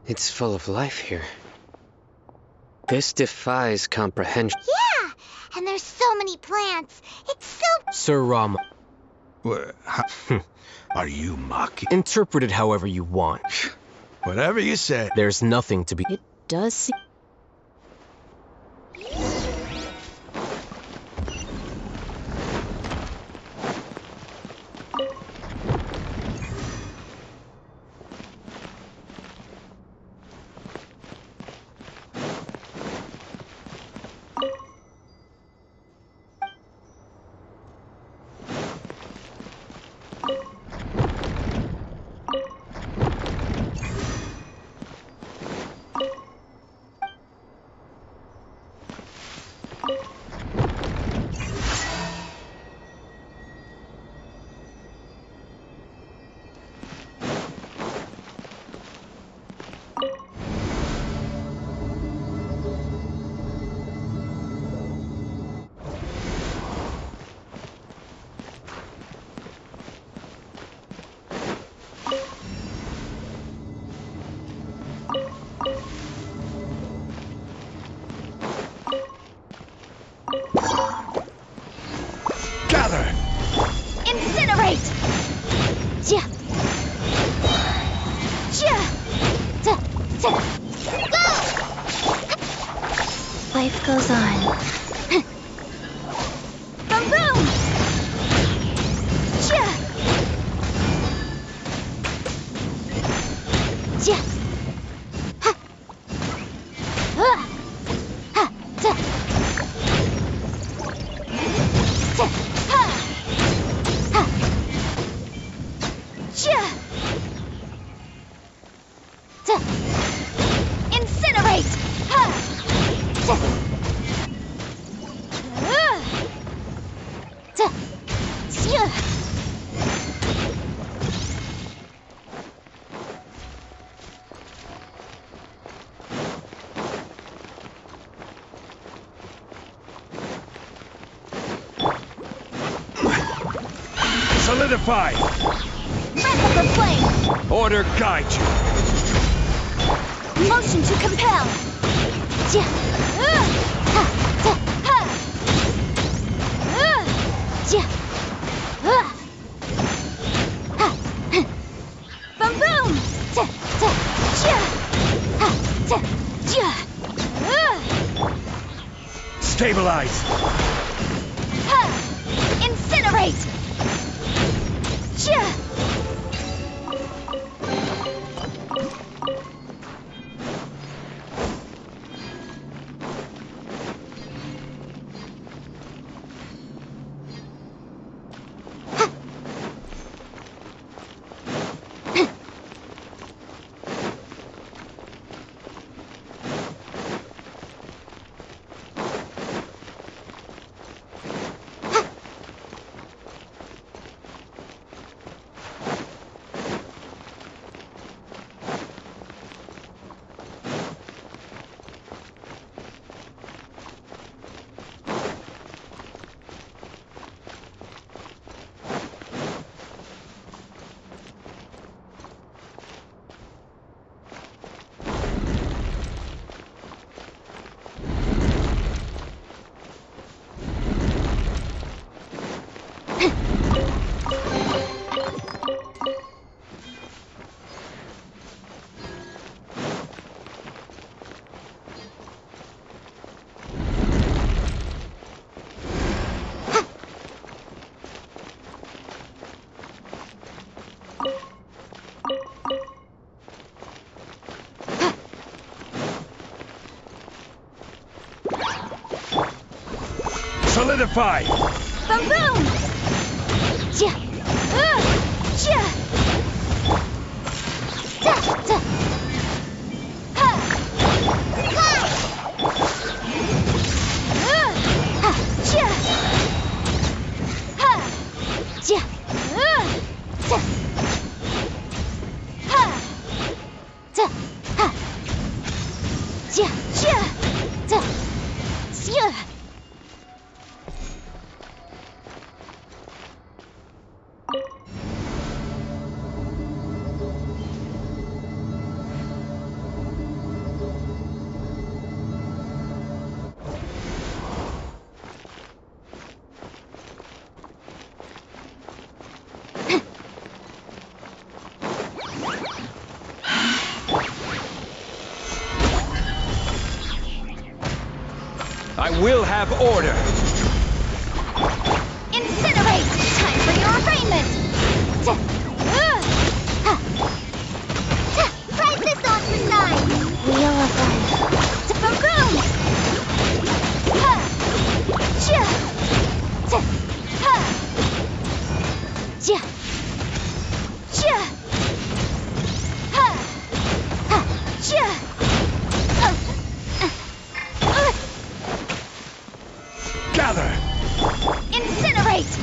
Speaker 7: It's full of life here. This defies comprehension.
Speaker 3: Yeah, and there's so many plants. It's so...
Speaker 17: Sir Rama.
Speaker 12: Are you mocking?
Speaker 17: Interpret it however you want.
Speaker 12: Whatever you say.
Speaker 17: There's nothing to be...
Speaker 18: It does seem...
Speaker 12: Gather!
Speaker 3: Incinerate! Ja! Ja! Go! Life goes on. Boom boom! Ja! Ja! Ha! Ha! Ja! Incinerate!
Speaker 12: Solidify!
Speaker 3: Replica flame!
Speaker 12: Order guide you!
Speaker 3: Motion to compel!
Speaker 8: Boom boom!
Speaker 13: Stabilize!
Speaker 8: Incinerate!
Speaker 13: Solidify!
Speaker 8: Boom boom!
Speaker 13: I will have order!
Speaker 8: Incinerate! Time for your arraignment!
Speaker 3: Price this on for 9. Wheel of Life.
Speaker 8: Boom boom!
Speaker 13: Gather!
Speaker 8: Incinerate!